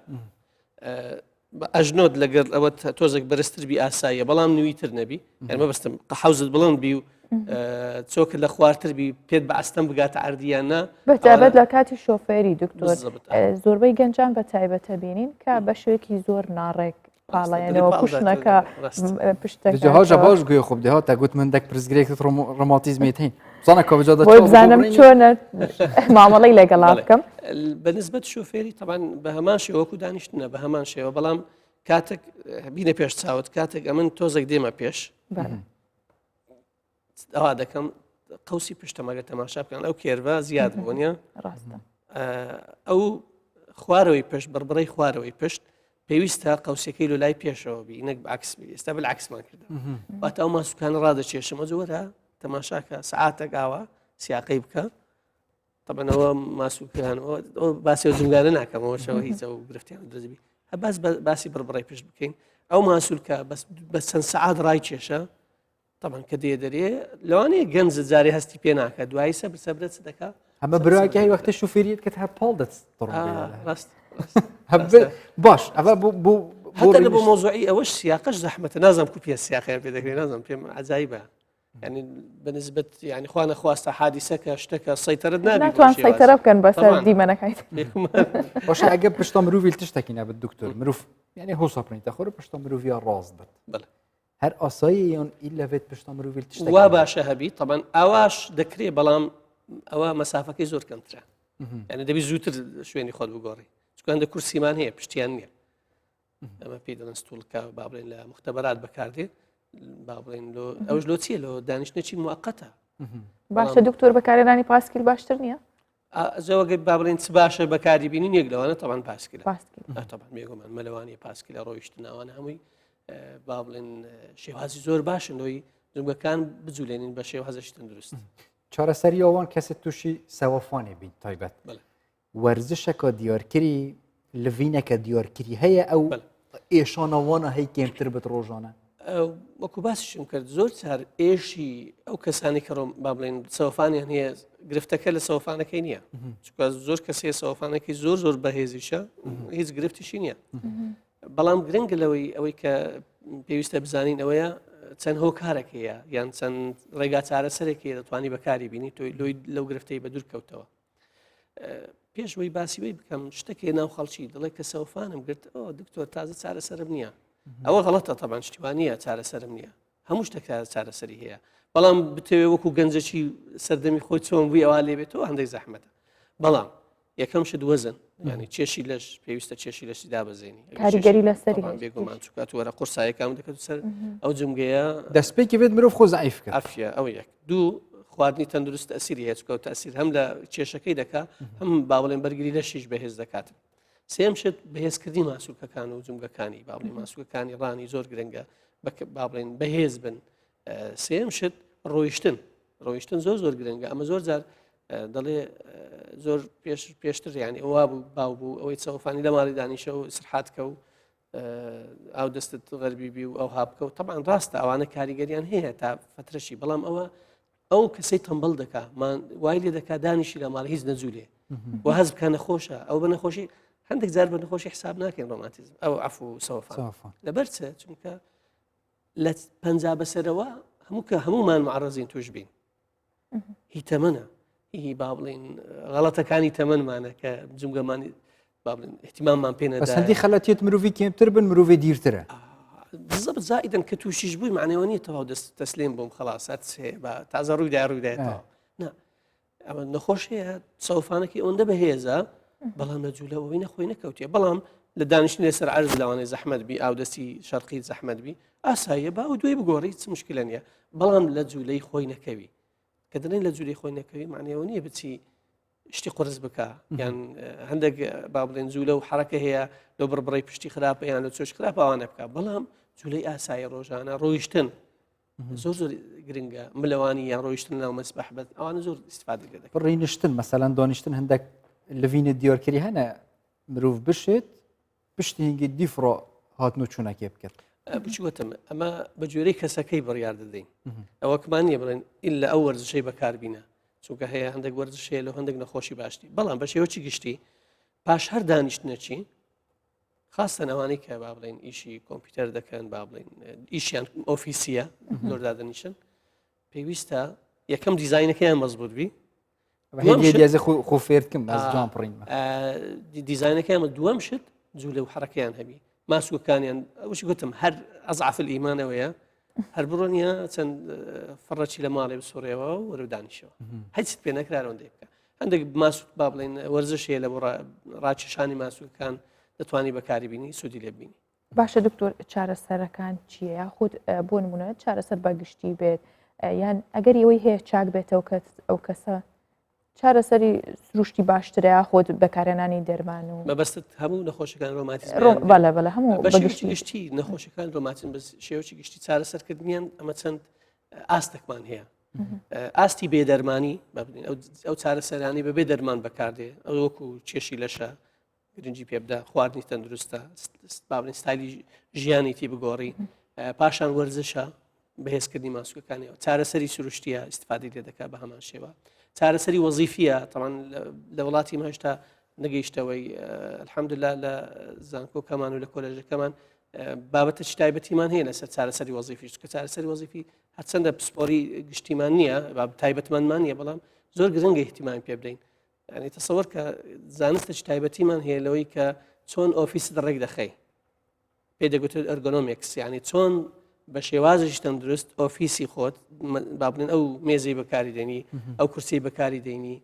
[SPEAKER 10] ئەژنۆت لەگەر ئەوە تۆزێک بەرزتر بی ئاساییە بەڵام نویتر نەبی ئەمە بەستم حوزت بڵند بی و چۆکە لە خوارتر بی پێت بە ئەستەم بگاتە ئەردیانە
[SPEAKER 1] بەتابەت لە کاتی شۆفێری دکتۆر زۆربەی گەنجان بە تایبەتە بینین کە بە شوێکی زۆر ناڕێک پاڵەیەنەوە کوشنەکە
[SPEAKER 2] پشتەکەهاژە باش گوێ خۆب دەهات تا گوت من دەک پرزگرێکت ڕۆماتیزمیت هەین بزانە کۆڤجادا
[SPEAKER 1] بزانم چۆنە مامەڵی لەگەڵا بکەم
[SPEAKER 10] بەنسبەت شۆفێری تەبان بە هەمان شێوەکو دانیشتنە بە هەمان شێوە بەڵام کاتێک بینە پێش چاوت کاتێک ئەمن تۆزێک دێمە پێش ئەوا دەکەم قوسی پشتەمەگە تەماشا بکەن ئەو کێرڤە زیاد بوونیە ئەو خوارەوەی پشت بڕبڕی خوارەوەی پشت پێویستە قوسەکەی لە لای پێشەوە بی نەک عکس بی ئێستا بالعکسمان کردە واتە ئەو ماسوولەکان ڕادەچێشمە زۆرە تەماشاکە سعاتێک ئاوا سیاقەی بکە تەبەنەوە ماسوولەکانەوە باسی جنگانە ناکەمەوە شەوە هیچ ئەو گرفتیان درزبی باس باسی بڕبڕی پشت بکەین ئەو ماسوولکە بە چەند سەعات ڕای کێشە طبعا کە دێ دەرێ لەوانەیە گەنج جارێ هەستی پێ ناکە دوایی سەبرە چ دەکات
[SPEAKER 2] ئەمە براکەی وەختە شوفێریت کە هەر پاڵ
[SPEAKER 10] ڕاست
[SPEAKER 2] باش ئەوە
[SPEAKER 10] هەتا لە بۆ مۆزوعی ئەوەش سیاقەش زەحمەتە نازانم کو پێ سیاقیان پێ دەکرێت نازانم پێم عجایبە يعني بنسبة يعني خوانا خواستا حادثة شتكا سيطرة نابي
[SPEAKER 1] ناتوان سيطرة بكن بس ديما نكايت
[SPEAKER 2] واش عقب باش تمروفي تشتكينا بالدكتور مروف يعني هو صابرين تاخر باش تمروفي الراس
[SPEAKER 10] بله
[SPEAKER 2] هر أصايون إلا فيت باش تمروفي تشتكي
[SPEAKER 10] وباشا هبي طبعا أواش دكري بلام أوا مسافة كي زور كنترا يعني دبي زوتر شويني خود بقاري شكون عندك كرسي مان هي بشتيانية أما بيدنا نستول كبابلين لمختبرات بكاردي بابلين لو أوج لو تي لو دانش نشي مؤقتة
[SPEAKER 1] باشا دكتور بكاري باسكيل باشتر نيا
[SPEAKER 10] زوج بابلين تباشا بكاري بينين يقلوا أنا طبعا باسكيل طبعا بيقول من ملواني باسكيل رويشتنا وأنا همي بابلين شێوازی زۆر باشن لۆی جمگەکان بجوولێنین بە شێوازەشتن دروست
[SPEAKER 2] چارەسەری ئەوان کەسێت تووشی سەوەفانێ بین تایبەت وەرزشەکە دیارکری لڤینەکە دیارکری هەیە ئەو ئێشانەوانە هەی کێمتر بێت ڕۆژانە
[SPEAKER 10] وەکو باسیشم کرد زۆر چار ئێشی ئەو کەسانی کە با بڵێن سەوەفانیان هەیە گرفتەکە لە سەوەفانەکەی نییە چکە زۆر کەسێ سەوەفانەکەی زۆر بەهێزیشە هیچ گرفتیشی نییە بەڵام گرنگە لەوەی ئەوەی کە پێویستە بزانین ئەوەیە چەند هۆکارێکەیە یان چەند ڕێگا چارەسەرێکی دەتوانی بەکاری بینی تۆی لۆی لەو گرفتەی بە دوور کەوتەوە پێشەوەی باسیوەی بکەم شتێکی ناو خەڵکی دڵێ کە سەوفانم گرت ئەو دکتۆر تازە چارەسەرم نییە ئەوە غەڵەتە تەبان شتیوانە چارەسەرم نییە هەموو شتێک چارەسەری هەیە بەڵام بتەوێ وەکو گەنجەکی سەردەمی خۆی چۆن بووی ئەوە لێ بێتەوە هەندێک زەحمەتە بەڵام یەکەم شت وەزن ینی چێشی لەش پێویستە چێشی لەشی دابەزێنی
[SPEAKER 1] کاریگەری لەسەری
[SPEAKER 10] بێگومان چکات وەرە قورسایەکان دەکەوت سەر ئەو جمگەیە
[SPEAKER 2] دەستپێکی بێت مرۆڤ خۆ زعیف کرد
[SPEAKER 10] ئەفە ئەو یەک دوو خواردنی تەندروست ئەسیری هەیە چکە تەسیر هەم لە کێشەکەی دەکات هەم با بڵێن بەرگری لەشیش بەهێز دەکات سێم شت بەهێزکردی ماسوولکەکان و جمگەکانی با بڵێن ماسوولەکانی ڕانی زۆر گرنگە با بڵێن بەهێز بن سێم شت ڕۆیشتن زۆر گرنگە ئەمە زۆر جار دەڵێ زۆر پێشتر یانی ئەووا بوو باو بوو ئەوەی چەوفانی لە ماڵی دانیشە و سرحاتکە و ئاو دەستت غەربیبی و ئەو هابکە و طبعاً ڕاستە ئەوانە کاریگەریان هەیە تا فترەشی بەڵام ئەو کەسەی تەمبەڵ دەکا وای لێ دەکا دانیشی لە ماڵ هیچ نەجوولێ و هەز بکە نەخۆشە ئەو بە نەخۆشی هەندێک جار بە نەخۆشی حساب ناکەین ڕۆماتیزم ئەو عفو سەوفان لەبەر چ چونکە لە پەنجا بەسەرەوە هەمومان معڕەزین توش بین هی تەمەنە هی با بڵێن غەڵەتەکانی تەمەنمانە کە جمگەمانی با بڵێن احتیماممان پێ نەداە
[SPEAKER 2] هەندی خەڵەتیت مرۆڤی کێمتر بن مرۆڤی دیرترە
[SPEAKER 10] بالضبط زائدا کە تووشیش بووی معنەوە نیە تەواو دەست تەسلیم بووم خلاصات بە تازە ڕوویداێتەوە ئەمە نەخۆش هەیە سەوفانێکی ئەوەندە بەهێزە بەڵام لە جوولەوەی نەخۆی نەکەوتێ بەڵام لە دانیشتنی لەسەر عەرز لەوانەیە زەحمەت بی ئاودەستی شەرقی زەحمەت بی ئاساییە با و دوێ بگۆڕی هیچ مشکلە نییە بەڵام لە جوولەی خۆی نەکەوی کە دەڵێن لە جوولەی خۆی نەکەوی معنەوە نییە بچی شتی قرس بکە یان هەندێک با بڵێن جوولە و حرەکە هەیە لەو بڕبڕی پشتی خراپە یان لە چۆش خراپە ئەوانە بکە بەڵام جوولەی ئاسایی ڕۆژانە ڕۆیشتن زۆر گرنگە ملەوانی یان ڕۆیشتن ناو مەسبەح بێت ئەوانە زۆر استفادە دەکەن
[SPEAKER 2] ڕینشتن مەسەلەن دانیشتن هەندێک لڤینە دیارکەری هەنە مرۆڤ بشێت پشتی هینگی دیفڕۆ هاتن و چوونەکێ بکرد
[SPEAKER 10] بچوەتم ئەمە بە جۆرەی کەسەکەی بڕیار دەدەین ئەوەکمان نیە بڵێن ئللا ئەو وەرزشەی بەکاربینە چونکە هەیە هەندێک وەرزشەیە لە هەندێک نەخۆشی باشتی بەڵام بە شێوەی گشتی پاش هەر دانیشتنەچی خاستە ئەوانەی کە با بڵێن ئیشی کۆمپیوتەر دەکەن با بڵێن ئیشیان ئۆفیسیە زۆر دانیشن پێویستە یەکەم دیزاینەکەیان مەزبوط بی
[SPEAKER 2] دیازە خۆ فێرتکەم باز جوان پڕین
[SPEAKER 10] دیزاینەکەیان دووەم شت جوولە و حرەکەیان هەبی ماسوەکانیان وشی گوتم هەر ئەزعف ئیمانەوەیە هەر بڕۆنیە چەند فڕەچی لە ماڵێ بسوڕێەوە و وەرە دانیشەوە هیچ پێ نەکرارەوەندێ بکە هەندێک ماسووت با بڵێن وەرزشەیە لە ڕاکێشانی ماسوولەکان دەتوانی بەکاری بینی سوودی لێ بینی
[SPEAKER 1] باشە دکتۆر چارەسەرەکان چییە یاخود بۆ نمونە چارەسەر بەگشتی بێت یان ئەگەر ئەوەی هەیە چاک بێتەوە کە ئەو کەسە چارەسەری سروشتی باشترە خۆت بەکارێنانی دەرمان و
[SPEAKER 10] مەبەستت هەموو نەخۆشەکان ڕۆماتیزم
[SPEAKER 1] بەڵێ هەموو
[SPEAKER 10] گشتی نەخۆشەکان ڕۆماتیزم بە شێوەی گشتی چارەسەرکردنیان ئەمە چەند ئاستێکمان هەیە ئاستی بێدەرمانی ئەو چارەسەرانی بە بێ دەرمان بەکاردێ ئەو وەکو کێشی لەشە گرنگی پێ بدە خواردنی تەندروستە بابلین ستایلی ژیانیتی بگۆڕی پاشان وەرزشە بەهێزکردنی ماسکەکانیەوە چارەسەری سروشتیە استفادی لێ دەکات بە هەمان شێوە چارەسەری وەزیفیە تەمان لە وڵاتی هێشتا نەگەیشتەوەی الحەمدلله لە زانکۆکەمان و لە کۆلێژەکەمان بابەتە تایبەتیمان هەیە لەسەر چارەسەری وەزیفیش کە چارەسەری وەزیفی هەرچەندە پسپۆری گشتیمان نییە تایبەتمانمان نیە بەڵام زۆر گرنگە احتیمامی پێ بدەین ینی تەسەوەر کە زانستە تایبەتیمان هەیە لەوەی کە چۆن ئۆفیست ڕێک دەخەی پێ دەگوتێت ئەرگۆنۆمیکس یعنی چۆن بە شێوازش تەندروست ئۆفیسی خۆت با بڵێن ئەو مێزەی بەکاری دێنی ئەو کورسی بەکاری دێنی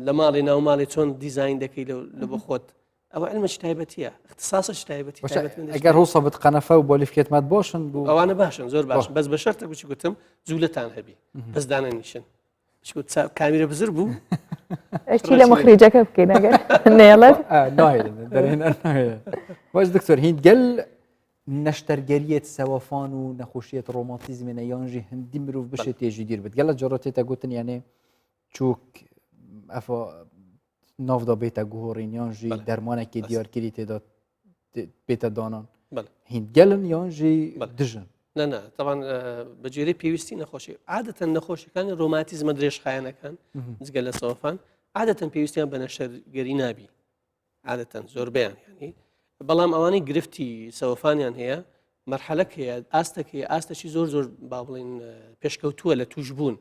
[SPEAKER 10] لە ماڵی ناو ماڵی چۆن دیزاین دەکەی لە بۆ خۆت ئەوە علمەش تایبەتیە اختصاصش تایبەتی
[SPEAKER 2] ئەگەر هەوڵ سەبت قەنەفە و بۆلیفکێتمات باشن بوو
[SPEAKER 10] ئەوانە باشن زۆر باشن بەس بە شەرتە گوچی گوتم جوولەتان هەبی بەس دانەنیشن کامیرە بزر بوو
[SPEAKER 1] چی لە مخریجەکە بکەین ئەگەر نێڵێت
[SPEAKER 2] باش دکتۆر هین گەل نەشتەرگەریەت سەوەفان و نەخۆشیەت ڕۆماتیزمێنە یانژی هەندی مرۆڤ بشێت تێژی دیر بێت گەلە جۆڕەتێتە گوتن یانێ چووک ئەفە ناودا بێتە گوهۆڕین یانژی دەرمانێکی دیارکردی تێدا بێتە دانان هین گەلن یانژی دژن
[SPEAKER 10] نه طبعا بەجێرەی پێویستی نەخۆشی عادەتەن نەخۆشیەکانی ڕۆماتیزمە درێژخایەنەکان جگە لە سەوەفان عادەتەن پێویستیان بە نەشتەرگەری نابی عادەتەن زۆربیان ینی بەڵام ئەوانەی گرفتی سەوەفانیان هەیە مەرحەلەک هەیە ئاستەکەی ئاستەشی زۆر با بڵێن پێشکەوتووە لە توش بوون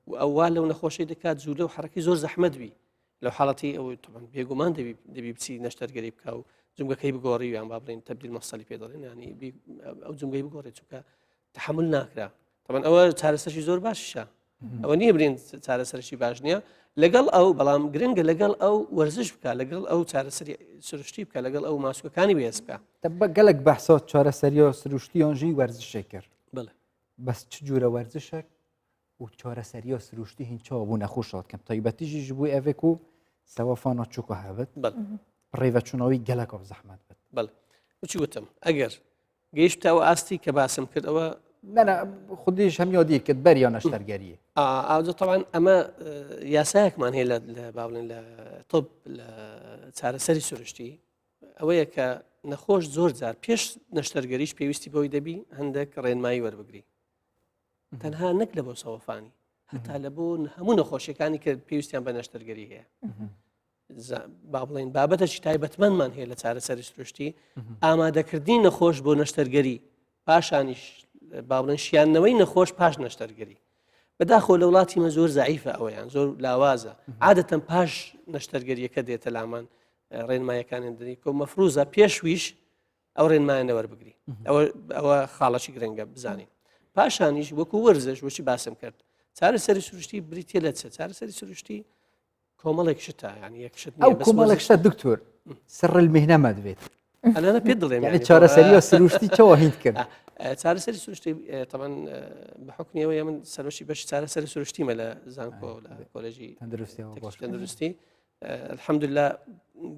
[SPEAKER 10] و ئەووا لەو نەخۆشی دەکات جوولە و حرەکەی زۆر زەحمەت بی لەو حاڵەتی ئەوەی بێگومان دەبی بچی نەشتەرگەری بکە و جمگەکەی بگۆڕی یان با بڵێن تەبدیل مەفسەلی پێ دەڵێن ینی ئەو جمگەی بگۆڕێت چونکە تحمل ناکرا طبعا ئەوە چارەسەرشی زۆر باشە ئەوە نییە برین چارەسەرشی باش نییە لەگەڵ ئەو بەڵام گرنگە لەگەڵ ئەو وەرزش بکە لەگەڵ ئەو چارەسەری سروشتی بکە لەگەڵ ئەو ماسکەکانی بەهێز بکە
[SPEAKER 2] گەلک بەحسات چارەسەری و سروشتی یانژی وەرزشێک کرد
[SPEAKER 10] بڵێ
[SPEAKER 2] بەس چ جوورە وەرزشێک و چارەسەری و سروشتی هین چاوە بوو نەخۆشات کەم تایبەتیژی ji بووی ئەvێک و سەوەفانە چووکە هەبێت ڕێڤەچوونەوەی گەلەکە زەحمەت بێت
[SPEAKER 10] بەڵێ وچی وتم ئەگەر گەیشتەوە ئاستی کە باسم کردەوە
[SPEAKER 2] نه خودیش هم یادی کرد بەریان نەشتەرگەریە
[SPEAKER 10] ئاوجە طبعا ئەمە یاسایەکمان هەیە لە باڵێن لە تۆپ لە چارەسەری سروشتی ئەوەیە کە نەخۆش زۆر جار پێش نەشتەرگەریش پێویستی بۆی دەبی هەندێک ڕێنمایی وەربگری تەنها نەک لە بۆ سەوەفانی هەتا لە بۆ هەموو نەخۆشیەکانی کە پێویستیان بە نەشتەرگەری هەیە با بڵێن بابەتەی تایبەتمەندمان هەیە لە چارەسەری سروشتی ئامادەکردنی نەخۆش بۆ نەشتەرگەری پاشانیش با بڵێن شیانەوەی نەخۆش پاش نەشتەرگەری بەداخۆ لە وڵاتی مە زۆر زعیفە ئەوەیان زۆر لاوازە عادەتەن پاش نەشتەرگەریەکە دێتە لامان ڕێنمایەکانیان دەنی کۆ مەفروزە پێشویش ئەو ڕێنمایانە وەربگری ئەوە خاڵەشی گرنگە بزانین پاشانیش وەکو وەرزش وەچی باسم کرد چارەسەری سروشتی بریتە لە چ چارەسەری سروشتی کۆمەڵێک شتە ینی یەک شت
[SPEAKER 2] ئەو کۆمەڵێک شتە دکتۆر سڕ المهنەمە دەبێت
[SPEAKER 10] ئەلانە پێ دڵێن
[SPEAKER 2] یعنی چارەسەری و سروشتی چەوە هیت کرد
[SPEAKER 10] چارەسەری سروشتی طبعا بە حکمیەوەی من سەرۆشی بەش چارەسەری سروشتیمە لە زانکۆ لە کۆلێژی تەندروستی الحەمدلله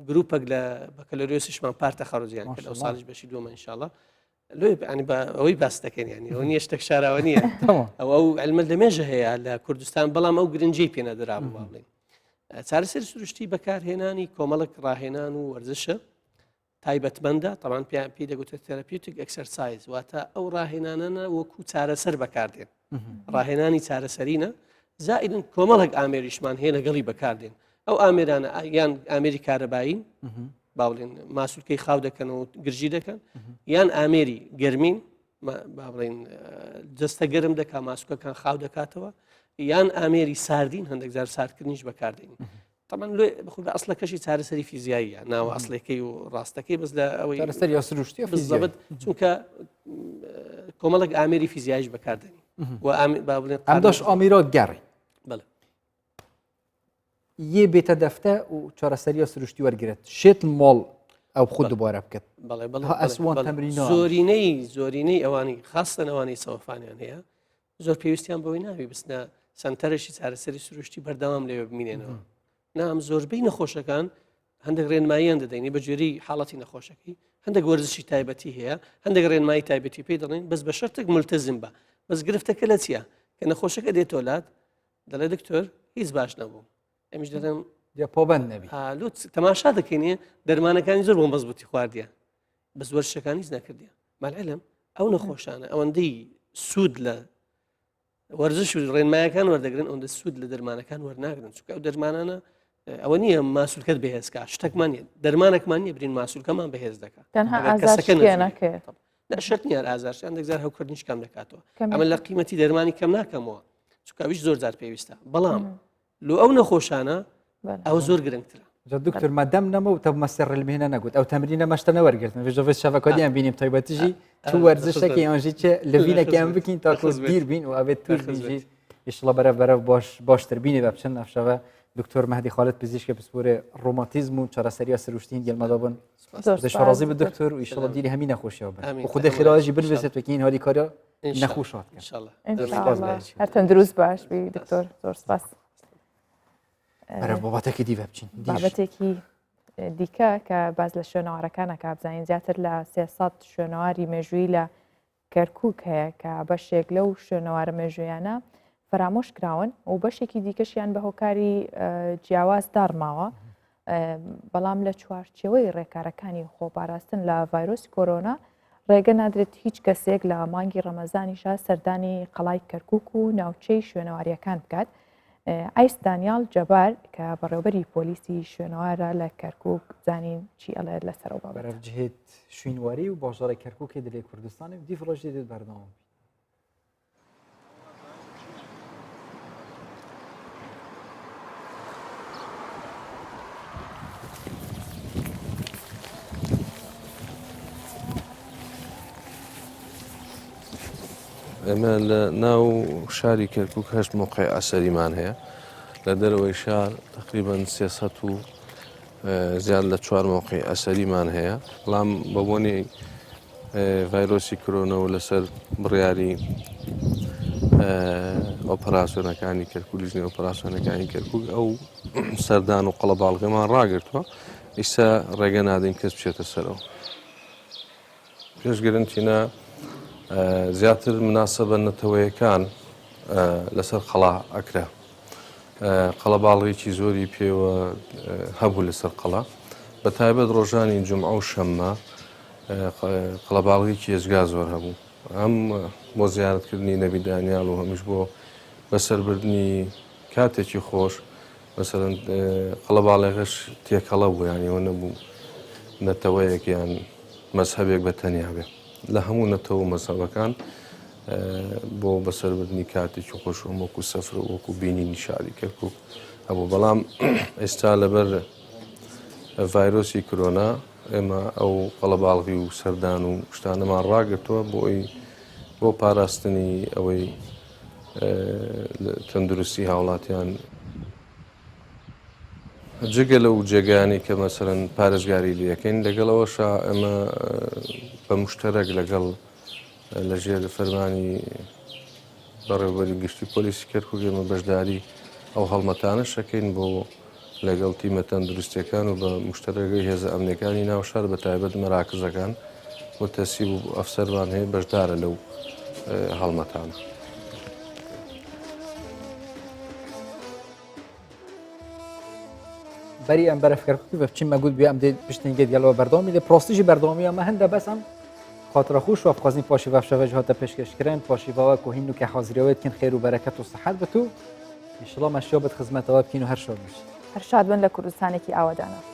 [SPEAKER 10] گروپێک لە بەکەلۆریۆسیشمان پارتە خەڕۆزیان کرد ئەو ساڵش بەشی دووەمە ئینشاڵڵا لۆی ینی بە ئەوەی باس دەکەن ینی ئەو نییە شتێک شاراوە نییە ئەو علمە لەمێژە هەیە لە کوردستان بەڵام ئەو گرنجی پێنەدرا بوو بڵێن چارەسەری سروشتی بەکارهێنانی کۆمەڵک ڕاهێنان و وەرزشە تایبەتمەندە طبعاً پێی دەگوتێت تەراپیوتیک ئەکسەرسایز واتە ئەو ڕاهێنانە وەکو چارەسەر بەکاردێن ڕاهێنانی چارەسەرینە زائیدن کۆمەڵک ئامێریشمان هەیە لەگەڵی بەکاردێن ئەو ئامێرانە یان ئامێری کارەبایی باڵێن ماسوولکەی خاو دەکەن و گرژی دەکەن یان ئامێری گەرمین باڵێن جستە گەرم دەکا ماسوولکەکان خاو دەکاتەوە یان ئامێری ساردین هەندێک جار ساردکردنیش بەکاردێن طبعا بخود ئەسڵەکەشی چارەسەری فیزیاییە ناوە ئەسڵەکەی و ڕاستەکەی بەس لە ئەوەی
[SPEAKER 2] چارەسەری یا سروشتی
[SPEAKER 10] بالضبط چونکە کۆمەڵک ئامێری فیزیایش بەکاردێنی و
[SPEAKER 2] ئەمداش ئامیرۆ گەڕی
[SPEAKER 10] بەڵێ
[SPEAKER 2] یە بێتە دەفتە و چارەسەری یا سروشتی وەرگێت شێت ماڵ ئەو خود دووبارە بکەت
[SPEAKER 10] بەڵێ
[SPEAKER 2] ئەسوان تەمرین
[SPEAKER 10] زۆرینەی ئەوانی خاستن ئەوانی سەوەفانیان هەیە زۆر پێویستیان بەوەی ناوی بستنە سنتەرشی چارەسەری سروشتی بەردەوام لێوە بمینێنەوە نام زۆربەی نەخۆشەکان هەندێک ڕێنماییان دەدەینی بە جێری حاڵەتی نەخۆشەکەی هەندێک وەرزشی تایبەتی هەیە هەندێک ڕێنمایی تایبەتی پێی دەڵێن بەس بە شەرتێک ملتەزم بە بەس گرفتەکە لە چییە کە نەخۆشەکە دێتۆلات دەڵێ دکتۆر هیچ باش نەبوو ئەمیش دەڵێم
[SPEAKER 2] یا پابند نەبی
[SPEAKER 10] لۆ تەماشا دەکەینێ دەرمانەکانی زۆر بۆ مەزبوطی خواردیە بە زۆر شەکانیش نەکردیان مالعلم ئەو نەخۆشانە ئەوەندەی سوود لە وەرزش ڕێنمایەکان وەردەگرن ئەوەندە سوود لە دەرمانەکان وەرناگرن چونکە ئەو دەرمانانە ئەوە نییە ماسوولکەت بەهێزکە شتێکمان نیە دەرمانێکمان نیە برین ماسوولکەمان بەهێز دەکات
[SPEAKER 1] تەنها ئازارکێنەکە
[SPEAKER 10] شت نیە ئازارشیان دەگزار هەوکردنیش کەم دەکاتەوە ئەمە لە قیمەتی دەرمانی کەم ناکەمەوە چکاویش زۆر جار پێویستە بەڵام لۆ ئەو نەخۆشانە ئەو زۆر گرنگترە
[SPEAKER 2] دکتور مادام نەمە و مەسەر ڕلمێنە نەگوت ئەو تەمرینە مەشتە وەرگرتن ڤژۆڤ شەڤەکۆدیان بینیم تایبەتیژی تو وەرزشێکی ئەوژی چێ لە ڤینەکەیان بکەین تا کۆز بیر بین و ئەوێت توش بینجی ئیشڵە بەرە باشتر بینێ بە بچن نەفشەوە دکتۆر مەهدی خالد پزیشکە پسپۆرێ ڕۆماتیزم و چارەسەریە سروشتین گەلمەدا بن دەشڕازی بە دکتۆر و ئیشڵە دیری هەمی نەخۆشیەوە بن و خودی خێراژی بنوێسێت وەکین هەری کارە نەخۆشات
[SPEAKER 1] هەر تەندروست باش بی دکتۆر زۆر سپاس
[SPEAKER 2] بەرە بابەتێکی دیڤە بچین
[SPEAKER 1] بابەتێکی دیکە کە باز لە شوێنەوارەکانە کابزانین زیاتر لە 300 شوێنەواری مێژووی لە کەرکووک هەیە کە بەشێک لەو شوێنەوارە مێژویانە فرامۆش کراون و بەشێکی دیکەشیان بە هۆکاری جیاواز داڕماوە بەڵام لە چوارچێوەی ڕێکارەکانی خۆپاراستن لە ڤایرۆسی کۆرۆنا ڕێگە نادرێت هیچ کەسێک لە مانگی ڕەمەزانیشە سەردانی قەڵای کەرکووک و ناوچەی شوێنەواریەکان بکات ئایس دانیال جەبار کە بەڕێوەبەری پۆلیسی شوێنەوارە لە کەرکووک زانین چی ئەڵێ لەسەرەوە
[SPEAKER 2] بەرەجهێت شوێنواری و باژارە کەرکووکێ دلێ کوردستانی دیڤ ڕۆژ دێت بەردەوام
[SPEAKER 11] ئەمە لە ناو شاری کەرکووک هەشت موقع ئەسەریمان هەیە لە دەرەوەی شار تقریبان 300 و زیاد لە 4 موقع ئەسەریمان هەیە بەڵام بە بۆنی ڤایرۆسی کۆرۆنەوە لەسەر بڕیاری ئۆپەراسیۆنەکانی کەرکووک لیژنەی ئۆپەراسیۆنەکانی کەرکووک ئەو سەردان و قەڵەباڵغیمان ڕاگرتووە ئیستا ڕێگە نادەین کەس بچێتە سەرەوە پێشگرنتینە زیاتر مناسبە نەتەوەیەکان لەسەر قەڵا ئەکرا قەڵەباڵغێکی زۆری پێوە هەبوو لەسەر قەڵا بە تایبەت ڕۆژانی جومعە و شەممە قەڵەباڵغێکی ێزگا زۆر هەبوو ئەم بۆ زیارەتکردنی نەبی دانیال و هەمیش بۆ بەسەربردنی کاتێکی خۆش مەسەرەن قەڵەباڵغێش تێکەڵە بوو یانیەوە نەبوو نەتەوەیەکیان مەزهەبێک بە تەنیا بێ لە هەموو نەتەوە مەزهەبەکان بۆ بەسەربردنی کاتێکی خۆش وەکو سەفر و وەکو بینینی شاری کەرکووک هەبوو بەڵام ئێستا لەبەر ڤایرۆسی کۆرۆنا ئێمە ئەو قەڵەباڵغی و سەردان و شتانەمان ڕاگرتووە بۆ پاراستنی ئەوەی تەندروستی هاوڵاتیان جگە لەو جێگانی کە مەسەرەن پارێزگاری لەکەین لەگەڵەوەشا ئەمە بە مشتەرەک لەگەڵ لەژێر فەرمانی بەڕێوەبەری گشتی پۆلیسی کەرکووک ئێمە بەشداری ئەو هەڵمەتانە شەکەین بۆ لەگەڵ تیمە تەندروستیەکان و بە مشتەرەکەی هێزە ئەمنیەکانی ناو شار بە تایبەت مەراکزەکان بۆ تەسیب و ئەفسەرمان هەیە بەشدارە لەو هەڵمەتانە.
[SPEAKER 2] بەری ئەم بەرەفکەرکووی بە بچین مەگوت بێ ئەم دێت پشتنگێت گەلەوە بەردەوامی لە پرۆستیژی بەردەوامی ئەمە هەندە بەسم خاطرە خوش و بخوازین پاشیڤە شەڤەج هاتە پێشکەشکردن پاشیڤەوە کۆهین و کە حاضریەوەیەتکن خێر و بەرەکەت و سەحەت بەتو ئینشەڵا مەشیۆ بەت خزمەتەوە بکەین و هەر شاد بشین
[SPEAKER 1] هەر شاد بن لە کوردستانێکی ئاوادانە